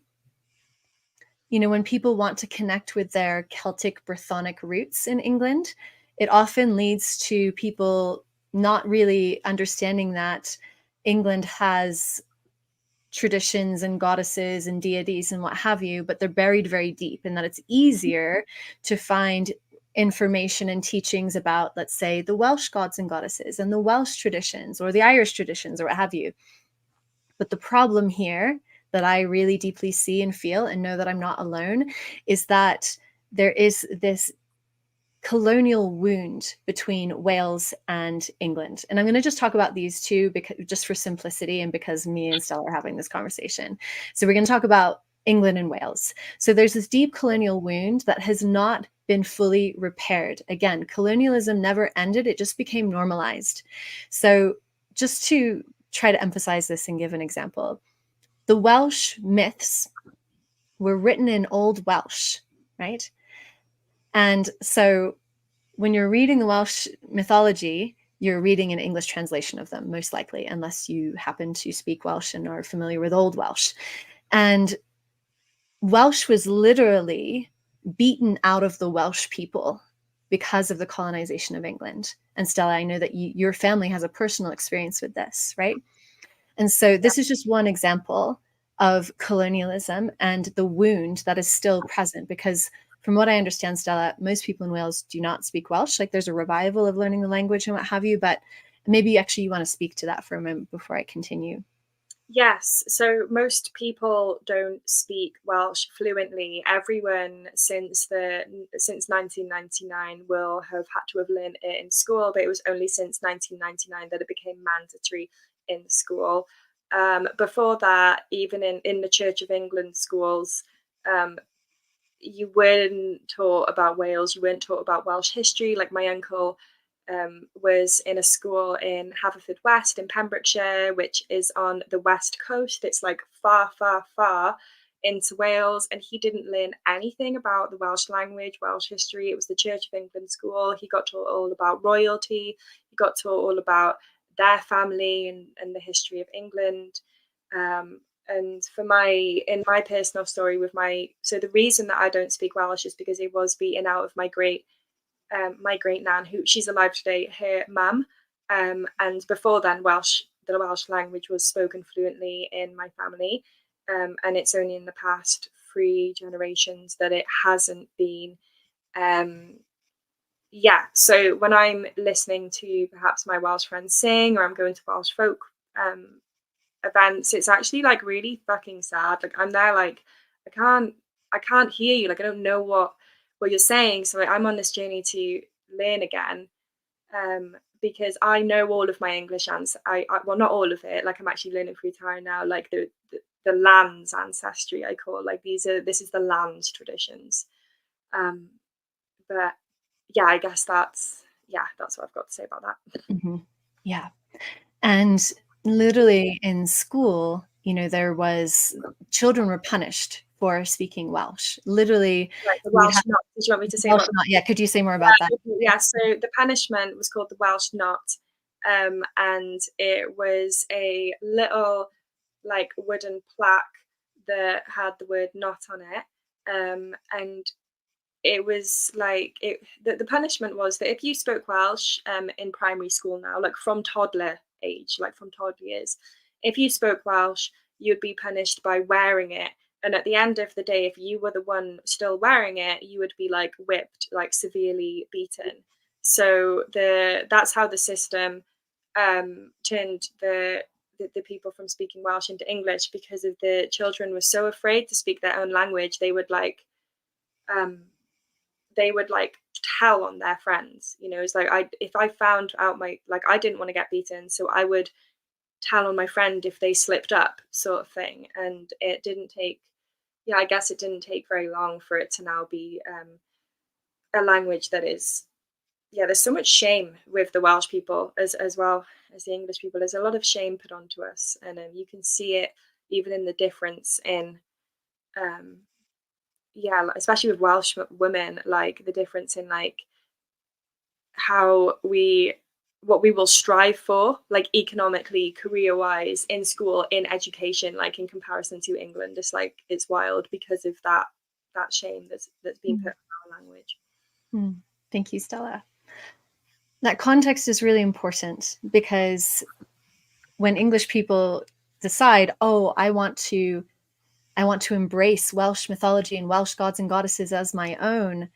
when people want to connect with their Celtic Brythonic roots in England, it often leads to people not really understanding that England has traditions and goddesses and deities and what have you, but they're buried very deep, and that it's easier to find information and teachings about, let's say, the Welsh gods and goddesses and the Welsh traditions or the Irish traditions or what have you. But the problem here that I really deeply see and feel and know that I'm not alone is that there is this colonial wound between Wales and England. And I'm going to just talk about these two because just for simplicity and because me and Stella are having this conversation. So we're going to talk about England and Wales. So there's this deep colonial wound that has not been fully repaired. Again, colonialism never ended, it just became normalized. So just to try to emphasize this and give an example, the Welsh myths were written in Old Welsh, right? And so when you're reading the Welsh mythology, you're reading an English translation of them, most likely, unless you happen to speak Welsh and are familiar with Old Welsh. And Welsh was literally beaten out of the Welsh people because of the colonization of England. And Stella, I know that your family has a personal experience with this, right? And so this is just one example of colonialism and the wound that is still present because from what I understand, Stella, most people in Wales do not speak Welsh. Like there's a revival of learning the language and what have you, but maybe actually you want to speak to that for a moment before I continue. Yes, so most people don't speak Welsh fluently. Everyone since 1999 will have had to have learned it in school, but it was only since 1999 that it became mandatory in school. Before that, even in the Church of England schools, you weren't taught about Wales, you weren't taught about Welsh history. Like my uncle was in a school in Haverfordwest in Pembrokeshire, which is on the west coast. It's like far, far, far into Wales, and he didn't learn anything about the Welsh language, Welsh history. It was the Church of England school. He got taught all about royalty. He got taught all about their family and the history of England. And in my personal story with so the reason that I don't speak Welsh is because it was beaten out of my great nan, who she's alive today, her mum. And before then, the Welsh language was spoken fluently in my family. And it's only in the past 3 generations that it hasn't been. Yeah, so when I'm listening to perhaps my Welsh friends sing, or I'm going to Welsh folk events, it's actually like really fucking sad. Like I'm there, like I can't hear you. Like I don't know what you're saying. So like, I'm on this journey to learn again, because I know all of my English well, not all of it. Like I'm actually learning through Tara now. Like the land's ancestry, I call, like this is the land's traditions. But yeah, I guess that's what I've got to say about that. Mm-hmm. Yeah. And literally in school, there was children were punished for speaking Welsh. Literally, Right, the we'd Welsh have knot. Did you want me to say Welsh about knot. Yeah, could you say more about that? Yeah, so the punishment was called the Welsh knot, and it was a little like wooden plaque that had the word knot on it, and it was like the punishment was that if you spoke Welsh in primary school now, like from toddler age, like from toddler years, if you spoke Welsh, you'd be punished by wearing it. And at the end of the day, if you were the one still wearing it, you would be like whipped, like severely beaten. So that's how the system turned the people from speaking Welsh into English, because if the children were so afraid to speak their own language, um, they would like tell on their friends. You know, it's like if I found out I didn't want to get beaten, so I would tell on my friend if they slipped up, sort of thing. And it didn't take, yeah, I guess it didn't take very long for it to now be a language that is, yeah, there's so much shame with the Welsh people as well as the English people. There's a lot of shame put onto us, and you can see it even in the difference in um yeah, especially with Welsh women, like the difference in like how what we will strive for, like economically, career wise, in school, in education, like in comparison to England. It's like it's wild because of that shame that's been put on our language. Thank you, Stella. That context is really important, because when English people decide, oh, I want to embrace Welsh mythology and Welsh gods and goddesses as my own,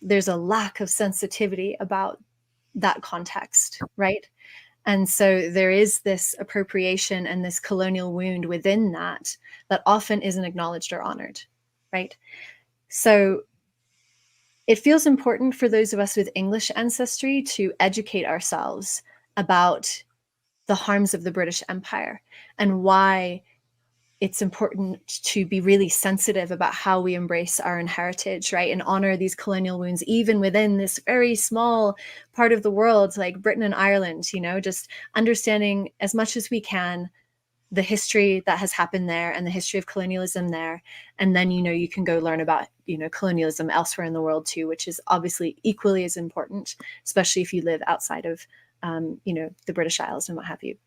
there's a lack of sensitivity about that context, right? And so there is this appropriation and this colonial wound within that often isn't acknowledged or honored, right? So it feels important for those of us with English ancestry to educate ourselves about the harms of the British Empire and why it's important to be really sensitive about how we embrace our own heritage, right? And honor these colonial wounds, even within this very small part of the world, like Britain and Ireland, you know, just understanding as much as we can the history that has happened there and the history of colonialism there. And then, you know, you can go learn about, you know, colonialism elsewhere in the world too, which is obviously equally as important, especially if you live outside of, you know, the British Isles and what have you.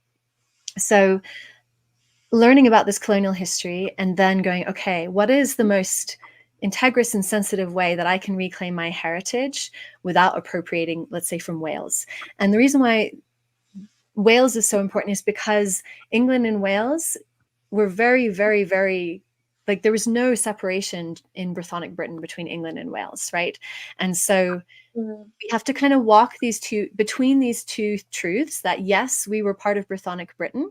So learning about this colonial history and then going, okay, what is the most integrous and sensitive way that I can reclaim my heritage without appropriating, let's say, from Wales? And the reason why Wales is so important is because England and Wales were very, very, very, like there was no separation in Brythonic Britain between England and Wales, right? And so we have to kind of walk between these two truths, that yes, we were part of Brythonic Britain,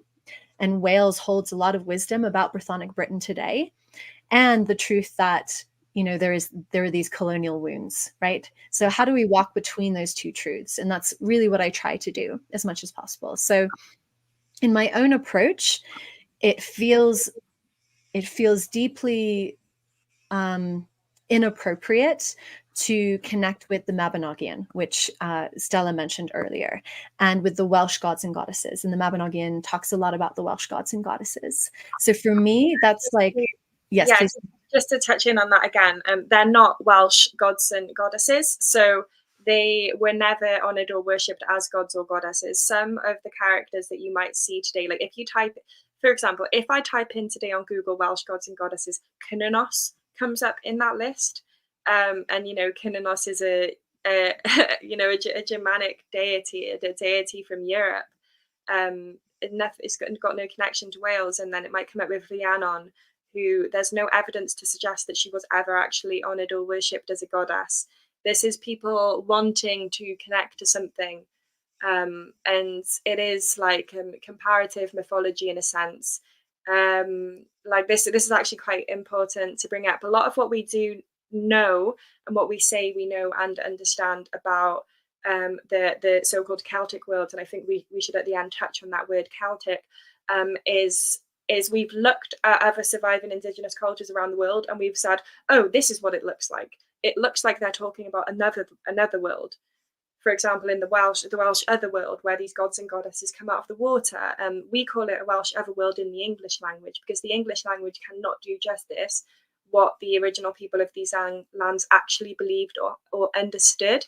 and Wales holds a lot of wisdom about Brythonic Britain today, and the truth that, you know, there are these colonial wounds, right? So how do we walk between those two truths? And that's really what I try to do as much as possible. So in my own approach, it feels deeply inappropriate to connect with the Mabinogion, which Stella mentioned earlier, and with the Welsh gods and goddesses. And the Mabinogion talks a lot about the Welsh gods and goddesses. So for me, that's like, yes, yeah, please. just to touch in on that again, they're not Welsh gods and goddesses, so they were never honoured or worshipped as gods or goddesses. Some of the characters that you might see today, like if you type, for example, if I type in today on Google Welsh gods and goddesses, Cynnos comes up in that list. And you know, Cynnos is a you know, a Germanic deity, a deity from Europe. It's got no connection to Wales. And then it might come up with Rhiannon, who there's no evidence to suggest that she was ever actually honoured or worshipped as a goddess. This is people wanting to connect to something. And it is like comparative mythology in a sense. Like this is actually quite important to bring up. A lot of what we do know and what we say we know and understand about the so-called Celtic world, and I think we should at the end touch on that word Celtic, is we've looked at other surviving indigenous cultures around the world and we've said, oh, this is what it looks like. It looks like they're talking about another world. For example, in the Welsh otherworld, where these gods and goddesses come out of the water, we call it a Welsh otherworld in the English language, because the English language cannot do justice what the original people of these lands actually believed or understood.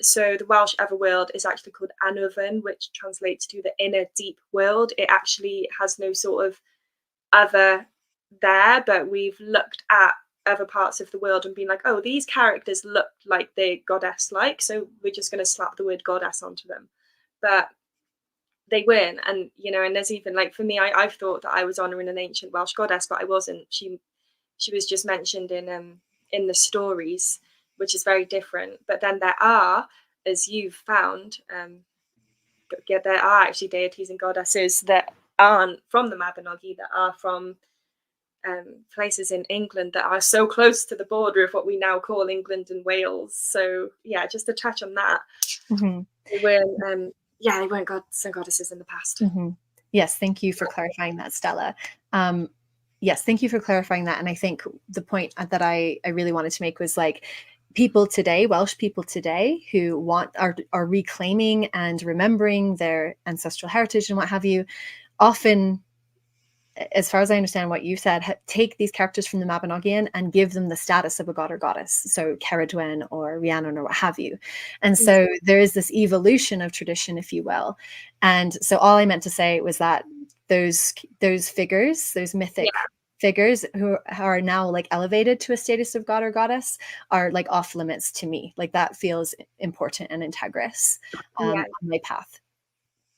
So the Welsh otherworld is actually called Anufn, which translates to the inner deep world. It actually has no sort of other there, but we've looked at other parts of the world and been like, oh, these characters look like they're goddess like, so we're just going to slap the word goddess onto them. But they weren't. And and there's even like, for me, I've thought that I was honoring an ancient Welsh goddess, but I wasn't. She was just mentioned in the stories, which is very different. But then there are, as you've found, there are actually deities and goddesses that aren't from the Mabinogi, that are from places in England that are so close to the border of what we now call England and Wales. So yeah, just to touch on that, they weren't gods and goddesses in the past. Yes, thank you for clarifying that, Stella. Yes, thank you for clarifying that. And I think the point that I really wanted to make was like, people today, Welsh people today, who are reclaiming and remembering their ancestral heritage and what have you, often, as far as I understand what you said, take these characters from the Mabinogion and give them the status of a god or goddess, so Ceridwen or Rhiannon or what have you. And so there is this evolution of tradition, if you will. And so all I meant to say was that those figures, those mythic figures who are now like elevated to a status of god or goddess, are like off limits to me. Like that feels important and integrous on my path.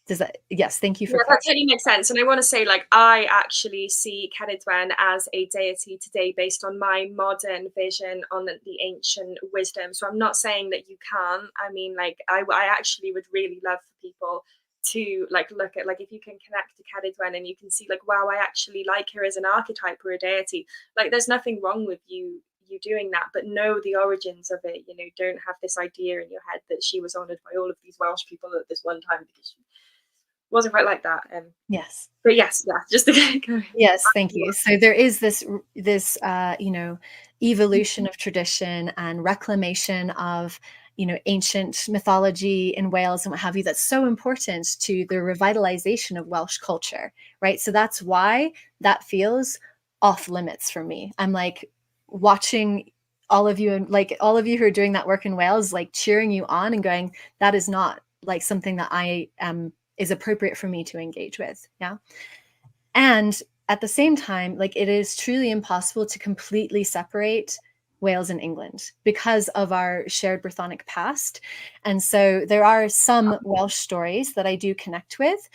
Does that? Yes, thank you for that totally makes sense. And I want to say, like, I actually see Ceridwen as a deity today based on my modern vision on the ancient wisdom. So I'm not saying that you can't. I mean, like, I actually would really love for people to like look at, like, if you can connect to Ceridwen and you can see like, wow, I actually like her as an archetype or a deity. Like, there's nothing wrong with you doing that, but know the origins of it. Don't have this idea in your head that she was honored by all of these Welsh people at this one time, because she wasn't quite like that. Yes. But yes, just to go. Yes, thank you. So there is this evolution of tradition and reclamation of ancient mythology in Wales and what have you, that's so important to the revitalization of Welsh culture, right? So that's why that feels off limits for me. I'm like watching all of you, and like all of you who are doing that work in Wales, like cheering you on and going, that is not like something that I am is appropriate for me to engage with. Yeah. And at the same time, like, it is truly impossible to completely separate Wales and England because of our shared Brythonic past. And so there are some Welsh stories that I do connect with,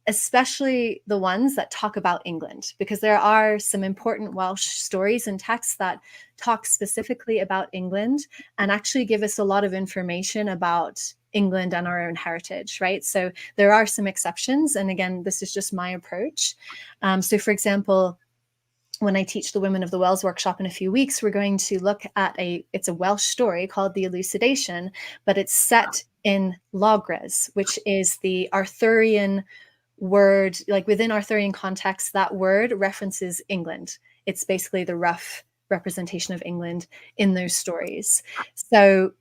especially the ones that talk about England, because there are some important Welsh stories and texts that talk specifically about England and actually give us a lot of information about England and our own heritage, right? So there are some exceptions. And again, this is just my approach. So for example, when I teach the Women of the Wells workshop in a few weeks, we're going to look at it's a Welsh story called The Elucidation, but it's set in Logres, which is the Arthurian word. Like, within Arthurian context, that word references England. It's basically the rough representation of England in those stories. So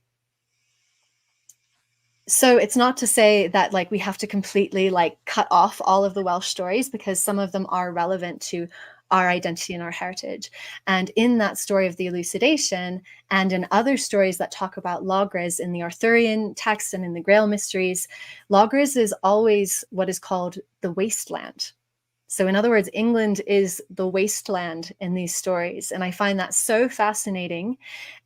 it's not to say that like we have to completely like cut off all of the Welsh stories, because some of them are relevant to our identity and our heritage. And in that story of the elucidation, and in other stories that talk about Logres in the Arthurian text and in the Grail mysteries, Logres is always what is called the wasteland. So in other words, England is the wasteland in these stories. And I find that so fascinating.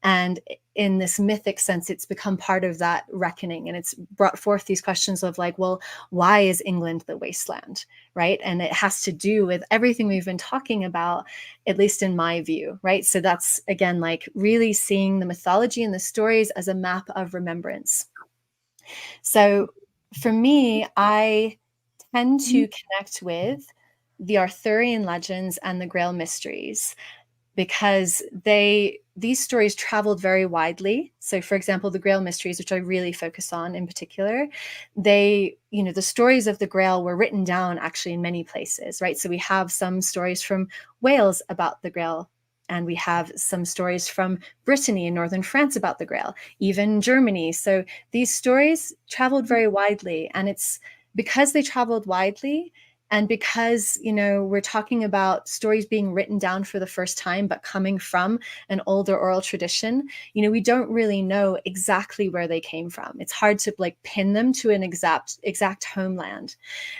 And in this mythic sense, it's become part of that reckoning. And it's brought forth these questions of like, well, why is England the wasteland, right? And it has to do with everything we've been talking about, at least in my view, right? So that's, again, like really seeing the mythology and the stories as a map of remembrance. So for me, I tend to connect with the Arthurian legends and the Grail mysteries, because these stories traveled very widely. So for example, the Grail mysteries, which I really focus on in particular, the stories of the Grail were written down actually in many places, right? So we have some stories from Wales about the Grail, and we have some stories from Brittany and northern France about the Grail, even Germany. So these stories traveled very widely, and it's because they traveled widely And because, we're talking about stories being written down for the first time, but coming from an older oral tradition, we don't really know exactly where they came from. It's hard to like pin them to an exact homeland.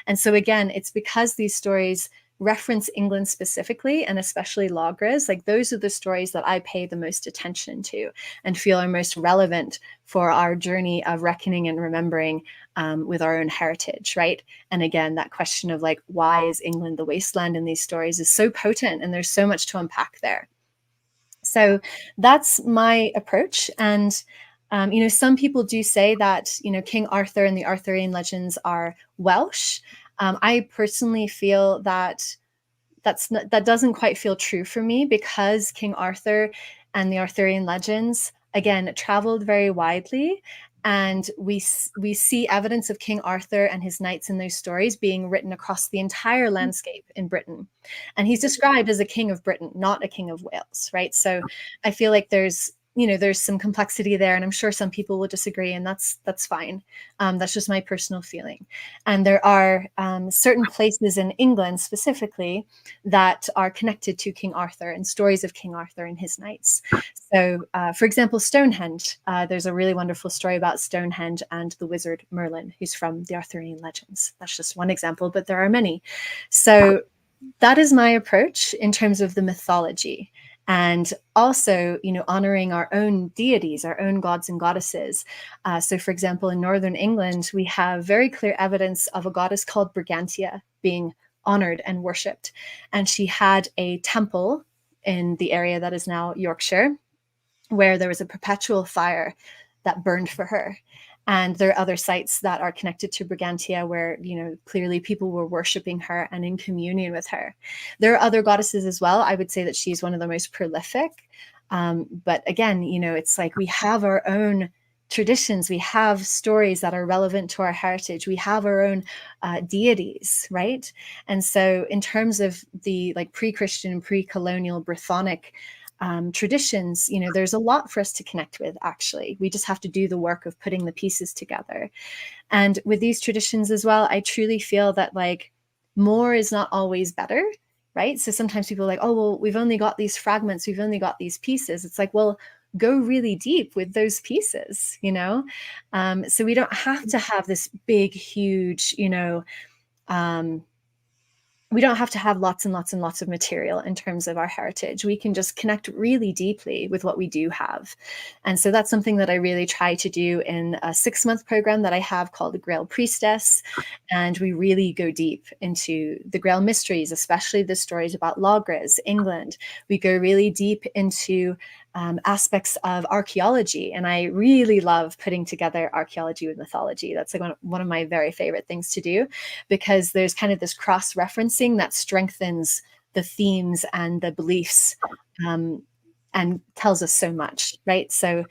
And so again, it's because these stories reference England specifically, and especially Logres, like those are the stories that I pay the most attention to and feel are most relevant for our journey of reckoning and remembering with our own heritage, right? And again, that question of like, why is England the wasteland in these stories is so potent, and there's so much to unpack there. So that's my approach. And some people do say that, King Arthur and the Arthurian legends are Welsh. I personally feel that that doesn't quite feel true for me, because King Arthur and the Arthurian legends, again, traveled very widely. And we see evidence of King Arthur and his knights in those stories being written across the entire landscape in Britain. And he's described as a king of Britain, not a king of Wales, right? So I feel like there's some complexity there, and I'm sure some people will disagree, and that's fine. That's just my personal feeling. And there are certain places in England specifically that are connected to King Arthur and stories of King Arthur and his knights. So, for example, Stonehenge. There's a really wonderful story about Stonehenge and the wizard Merlin, who's from the Arthurian legends. That's just one example, but there are many. So that is my approach in terms of the mythology. And also, honoring our own deities, our own gods and goddesses. So, for example, in Northern England, we have very clear evidence of a goddess called Brigantia being honored and worshipped. And she had a temple in the area that is now Yorkshire, where there was a perpetual fire that burned for her. And there are other sites that are connected to Brigantia where, clearly people were worshiping her and in communion with her. There are other goddesses as well. I would say that she's one of the most prolific. But again, it's like we have our own traditions. We have stories that are relevant to our heritage. We have our own deities, right? And so in terms of the like pre-Christian, pre-colonial Brythonic traditions, there's a lot for us to connect with, actually. We just have to do the work of putting the pieces together. And with these traditions as well, I truly feel that like more is not always better, right? So sometimes people are like, oh, well, we've only got these fragments, we've only got these pieces. It's like, well, go really deep with those pieces, so we don't have to have this big, huge, we don't have to have lots and lots and lots of material in terms of our heritage. We can just connect really deeply with what we do have. And so that's something that I really try to do in a 6-month program that I have called the Grail Priestess. And we really go deep into the Grail mysteries, especially the stories about Logres, England. We go really deep into aspects of archaeology. And I really love putting together archaeology with mythology. That's like one of my very favorite things to do, because there's kind of this cross-referencing that strengthens the themes and the beliefs and tells us so much, right? So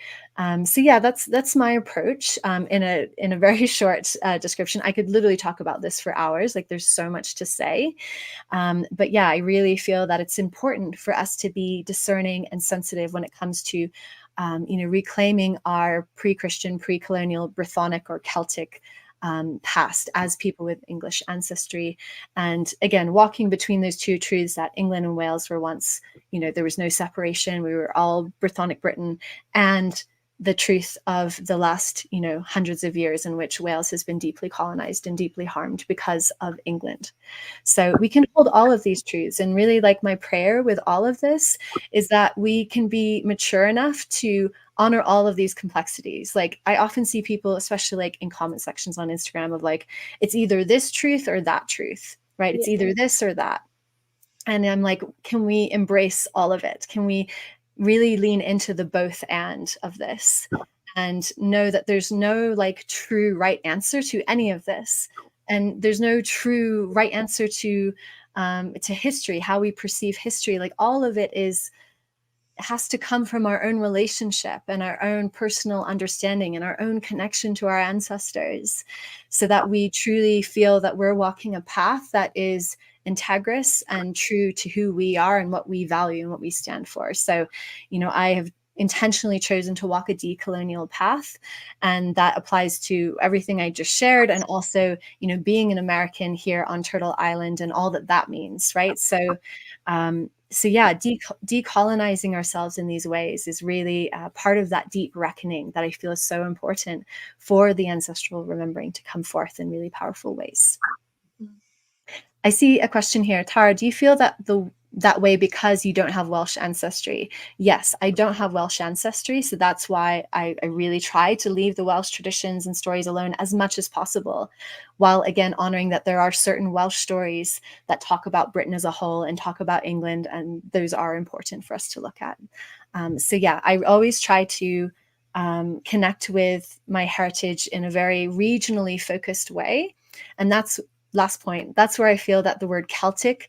yeah, that's my approach in a very short description. I could literally talk about this for hours. Like there's so much to say. But yeah, I really feel that it's important for us to be discerning and sensitive when it comes to, reclaiming our pre-Christian, pre-colonial, Brythonic or Celtic past as people with English ancestry. And again, walking between those two truths that England and Wales were once, there was no separation. We were all Brythonic Britain, and the truth of the last, hundreds of years in which Wales has been deeply colonized and deeply harmed because of England. So we can hold all of these truths. And really, like, my prayer with all of this is that we can be mature enough to honor all of these complexities. Like, I often see people, especially like in comment sections on Instagram, of like, it's either this truth or that truth, right? It's either this or that. And I'm like, can we embrace all of it? Can we really lean into the both and of this and know that there's no like true right answer to any of this? And there's no true right answer to history, how we perceive history. Like, all of it has to come from our own relationship and our own personal understanding and our own connection to our ancestors, so that we truly feel that we're walking a path that is integrous and true to who we are and what we value and what we stand for. So, I have intentionally chosen to walk a decolonial path. And that applies to everything I just shared, and also, being an American here on Turtle Island and all that that means, right? So yeah, decolonizing ourselves in these ways is really part of that deep reckoning that I feel is so important for the ancestral remembering to come forth in really powerful ways. I see a question here. Tara, do you feel that way because you don't have Welsh ancestry? Yes, I don't have Welsh ancestry, so that's why I really try to leave the Welsh traditions and stories alone as much as possible, while again honoring that there are certain Welsh stories that talk about Britain as a whole and talk about England, and those are important for us to look at. So yeah, I always try to connect with my heritage in a very regionally focused way, and that's last point. That's where I feel that the word Celtic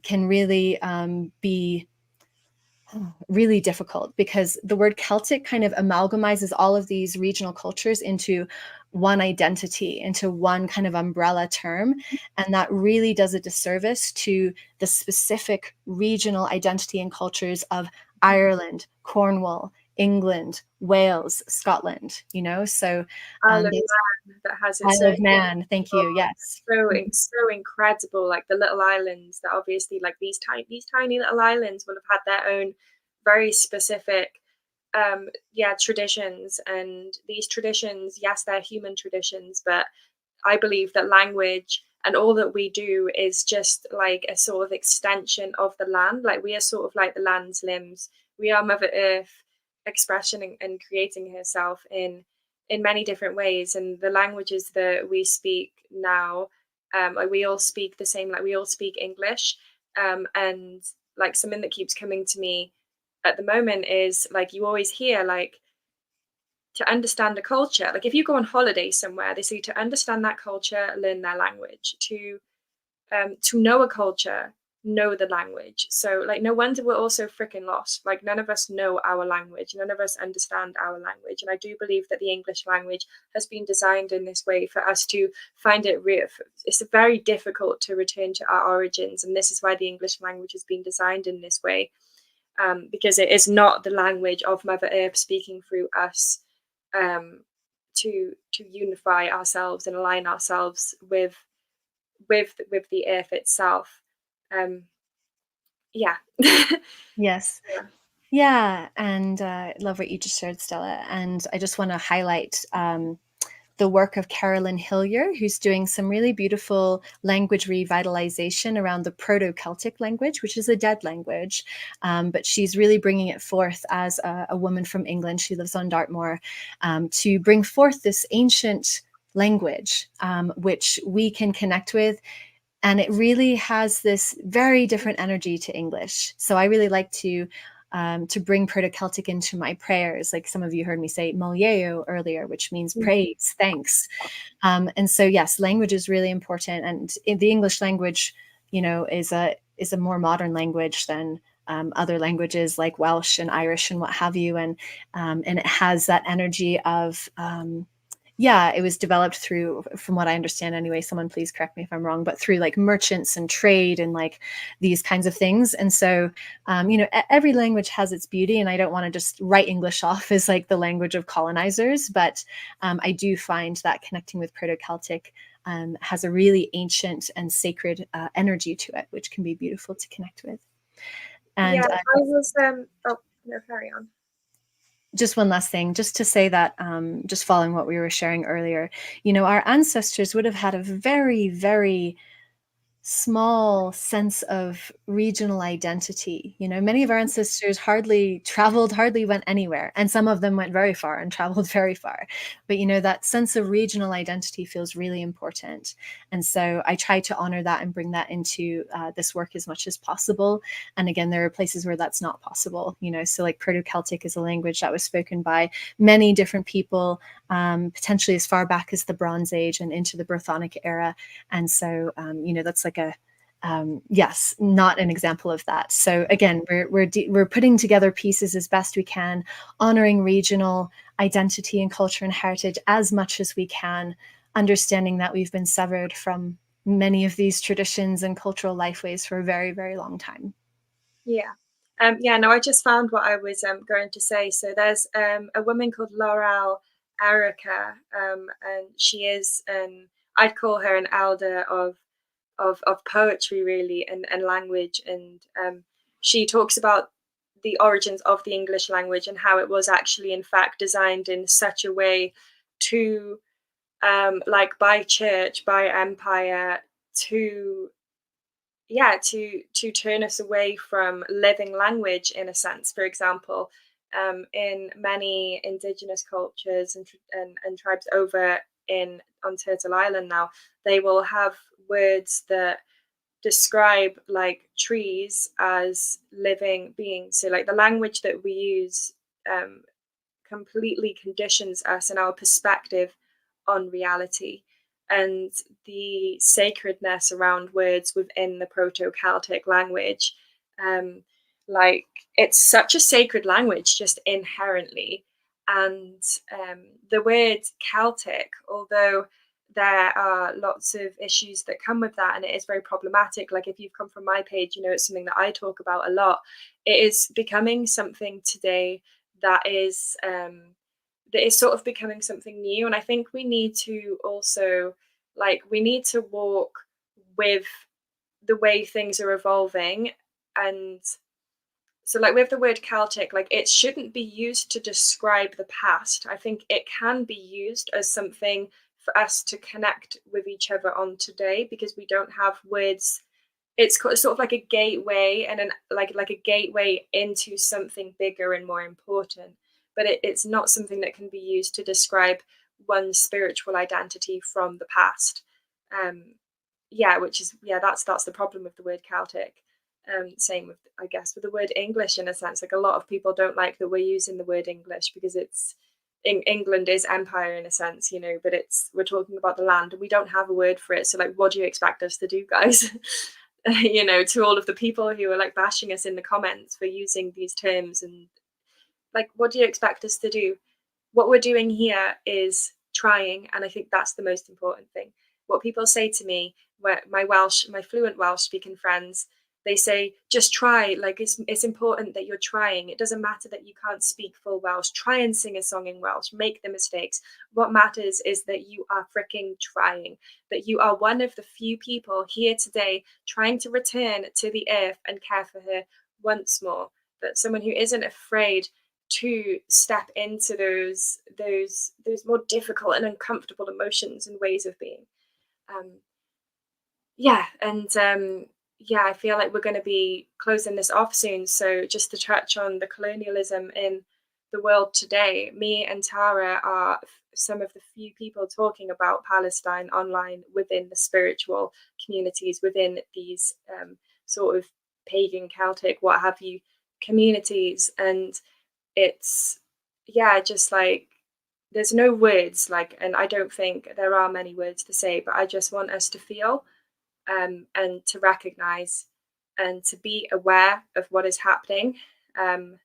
can really be really difficult, because the word Celtic kind of amalgamizes all of these regional cultures into one identity, into one kind of umbrella term. And that really does a disservice to the specific regional identity and cultures of Ireland, Cornwall, England, Wales, Scotland, so Isle of Man that has its Isle own of Man. Thank you. Yes. so incredible. Like the little islands that obviously, like these tiny little islands will have had their own very specific traditions, and these traditions, yes, they're human traditions, but I believe that language and all that we do is just like a sort of extension of the land. Like we are sort of like the land's limbs. We are Mother Earth expression and creating herself in many different ways. And the languages that we speak now, like we all speak the same. Like we all speak English, and like something that keeps coming to me at the moment is like you always hear like to understand a culture. Like if you go on holiday somewhere, they say to understand that culture, learn their language. To know a culture, know the language. So like no wonder we're all so freaking lost. Like none of us know our language, none of us understand our language. And I do believe that the English language has been designed in this way for us to find it real. It's very difficult to return to our origins, and this is why the English language has been designed in this way, because it is not the language of Mother Earth speaking through us, to unify ourselves and align ourselves with the earth itself. Yeah. Yes. Yeah. Yeah, and I love what you just shared, Stella. And I just want to highlight the work of Carolyn Hillier, who's doing some really beautiful language revitalization around the Proto-Celtic language, which is a dead language. But she's really bringing it forth as a woman from England. She lives on Dartmoor, to bring forth this ancient language, which we can connect with. And it really has this very different energy to English. So I really like to bring Proto-Celtic into my prayers. Like some of you heard me say Molieo earlier, which means praise, thanks. And so, yes, language is really important. And in the English language, is a more modern language than other languages like Welsh and Irish and what have you. And it has that energy of it was developed through, from what I understand anyway, someone please correct me if I'm wrong, but through like merchants and trade and like these kinds of things. And so, every language has its beauty, and I don't want to just write English off as like the language of colonizers, but I do find that connecting with Proto-Celtic has a really ancient and sacred energy to it, which can be beautiful to connect with. And I was oh no, carry on. Just one last thing, just to say that, just following what we were sharing earlier, our ancestors would have had a very, very small sense of regional identity. Many of our ancestors hardly traveled, hardly went anywhere, and some of them went very far and traveled very far. But that sense of regional identity feels really important. And so I try to honor that and bring that into this work as much as possible. And again, there are places where that's not possible. So like Proto-Celtic is a language that was spoken by many different people, potentially as far back as the Bronze Age and into the Brythonic era. And so, that's like yes, not an example of that. So again, we're putting together pieces as best we can, honoring regional identity and culture and heritage as much as we can, understanding that we've been severed from many of these traditions and cultural lifeways for a very, very long time. Yeah. Yeah, no, I just found what I was going to say. So there's a woman called Laurel Erica, and she is I'd call her an elder of poetry, really, and language. And she talks about the origins of the English language and how it was actually, in fact, designed in such a way to, like, by church, by empire, to to turn us away from living language, in a sense. For example, in many indigenous cultures and tribes over in on Turtle Island now, they will have words that describe like trees as living beings. So like the language that we use um, completely conditions us and our perspective on reality, and the sacredness around words within the Proto-Celtic language. Um, like it's such a sacred language just inherently. And the word Celtic, although there are lots of issues that come with that, and it is very problematic. Like if you've come from my page, you know it's something that I talk about a lot. It is becoming something today that is sort of becoming something new, and I think we need to also, like, we need to walk with the way things are evolving. And so like with the word Celtic, like it shouldn't be used to describe the past. I think it can be used as something for us to connect with each other on today, because we don't have words. It's sort of like a gateway, and like a gateway into something bigger and more important. But it's not something that can be used to describe one's spiritual identity from the past. um yeah, which is, yeah, that's the problem with the word Celtic. Same with, I guess, with the word English, in a sense. Like a lot of people don't like that we're using the word English, because it's England is empire in a sense, you know, but it's, we're talking about the land and we don't have a word for it. So like, what do you expect us to do, guys? You know, to all of the people who are like bashing us in the comments for using these terms, and like, what do you expect us to do? What we're doing here is trying, and I think that's the most important thing. What people say to me, where my fluent Welsh speaking friends, they say, just try. Like it's important that you're trying. It doesn't matter that you can't speak full Welsh. Try and sing a song in Welsh. Make the mistakes. What matters is that you are freaking trying. That you are one of the few people here today trying to return to the earth and care for her once more. That someone who isn't afraid to step into those more difficult and uncomfortable emotions and ways of being. Um, yeah, and yeah, I feel like we're going to be closing this off soon. So just to touch on the colonialism in the world today, me and Tara are some of the few people talking about Palestine online within the spiritual communities, within these sort of pagan, Celtic, what have you, communities. And it's, yeah, just like there's no words, like, and I don't think there are many words to say, but I just want us to feel, and to recognize and to be aware of what is happening, um,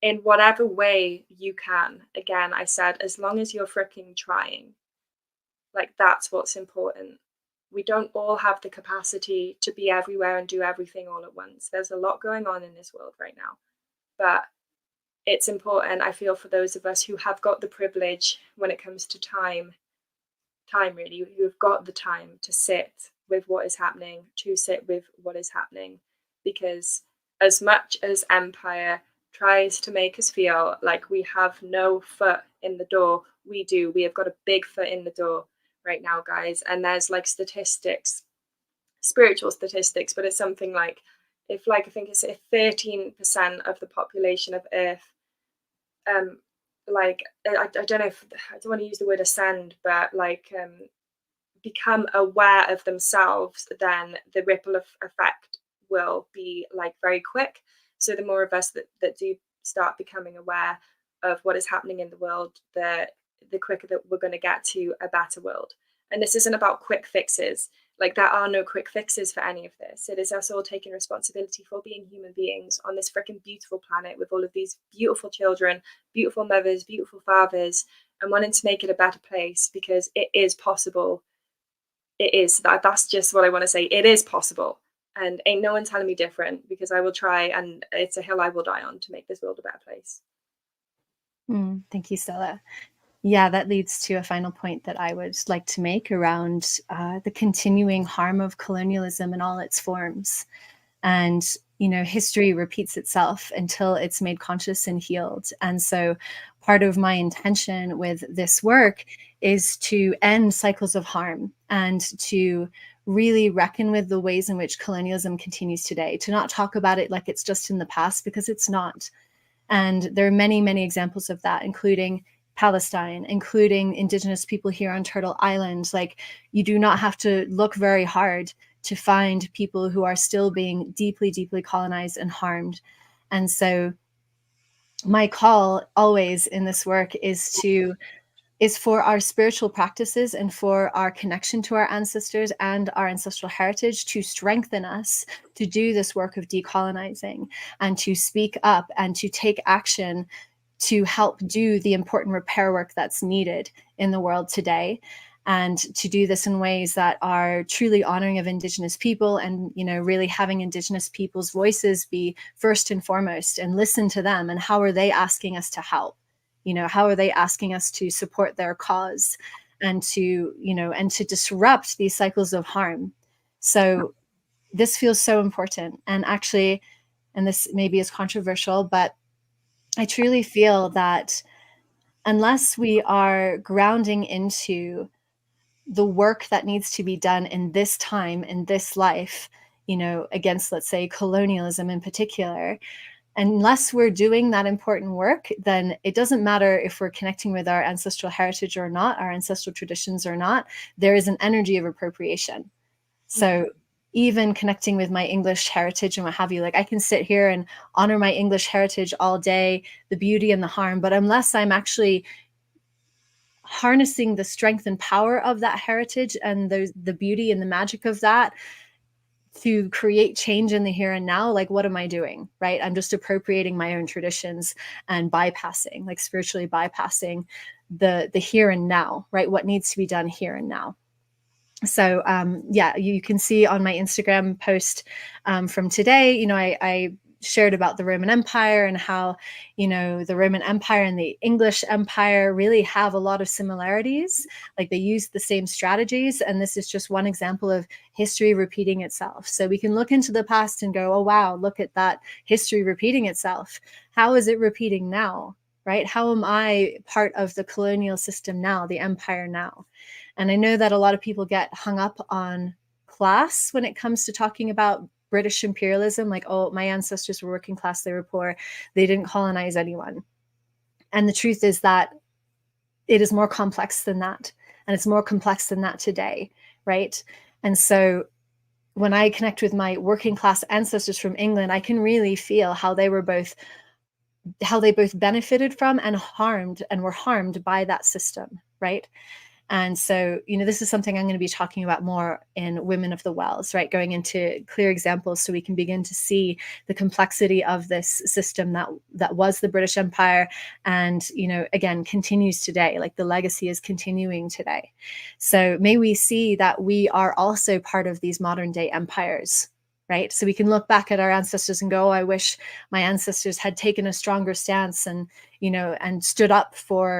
in whatever way you can. Again, I said, as long as you're freaking trying, like that's what's important. We don't all have the capacity to be everywhere and do everything all at once. There's a lot going on in this world right now, but it's important, I feel, for those of us who have got the privilege when it comes to time really, who have got the time to sit with what is happening, to sit with what is happening. Because as much as empire tries to make us feel like we have no foot in the door, we do. We have got a big foot in the door right now, guys. And there's like statistics, spiritual statistics, but it's something like, if like, I think it's 13% of the population of Earth, um like I don't know if, I don't want to use the word ascend, but like become aware of themselves, then the ripple of effect will be like very quick. So the more of us that do start becoming aware of what is happening in the world, the quicker that we're going to get to a better world. And this isn't about quick fixes. Like there are no quick fixes for any of this. It is us all taking responsibility for being human beings on this freaking beautiful planet with all of these beautiful children, beautiful mothers, beautiful fathers, and wanting to make it a better place, because it is possible. It is, that's just what I want to say. It is possible. And ain't no one telling me different, because I will try, and it's a hill I will die on to make this world a better place. Thank you, Stella. Yeah, that leads to a final point that I would like to make around the continuing harm of colonialism in all its forms. And, history repeats itself until it's made conscious and healed. And so part of my intention with this work is to end cycles of harm and to really reckon with the ways in which colonialism continues today, to not talk about it like it's just in the past, because it's not. And there are many, many examples of that, including Palestine, including Indigenous people here on Turtle Island. Like, you do not have to look very hard to find people who are still being deeply, deeply colonized and harmed. And so my call always in this work is for our spiritual practices and for our connection to our ancestors and our ancestral heritage to strengthen us to do this work of decolonizing and to speak up and to take action to help do the important repair work that's needed in the world today, and to do this in ways that are truly honoring of Indigenous people, and really having Indigenous people's voices be first and foremost, and listen to them. And how are they asking us to help? How are they asking us to support their cause, and to disrupt these cycles of harm? So this feels so important. And actually, and this maybe is controversial, but I truly feel that unless we are grounding into the work that needs to be done in this time, in this life, against, let's say, colonialism in particular, unless we're doing that important work, then it doesn't matter if we're connecting with our ancestral heritage or not, our ancestral traditions or not. There is an energy of appropriation. So even connecting with my English heritage and what have you, like, I can sit here and honor my English heritage all day, the beauty and the harm, but unless I'm actually harnessing the strength and power of that heritage and the beauty and the magic of that to create change in the here and now, like, what am I doing, right? I'm just appropriating my own traditions and bypassing, like spiritually bypassing the here and now, right? What needs to be done here and now. So yeah, you can see on my Instagram post from today, I shared about the Roman Empire and how, the Roman Empire and the English Empire really have a lot of similarities. Like, they use the same strategies. And this is just one example of history repeating itself. So we can look into the past and go, oh, wow, look at that history repeating itself. How is it repeating now, right? How am I part of the colonial system now, the empire now? And I know that a lot of people get hung up on class when it comes to talking about British imperialism, like, oh, my ancestors were working class, they were poor, they didn't colonize anyone. And the truth is that it is more complex than that. And it's more complex than that today, right? And so when I connect with my working class ancestors from England, I can really feel how they both benefited from and were harmed by that system, right? And so, this is something I'm going to be talking about more in Women of the Wells, right? Going into clear examples so we can begin to see the complexity of this system that was the British Empire and, again, continues today. Like, the legacy is continuing today. So may we see that we are also part of these modern day empires, right? So we can look back at our ancestors and go, oh, I wish my ancestors had taken a stronger stance and, and stood up for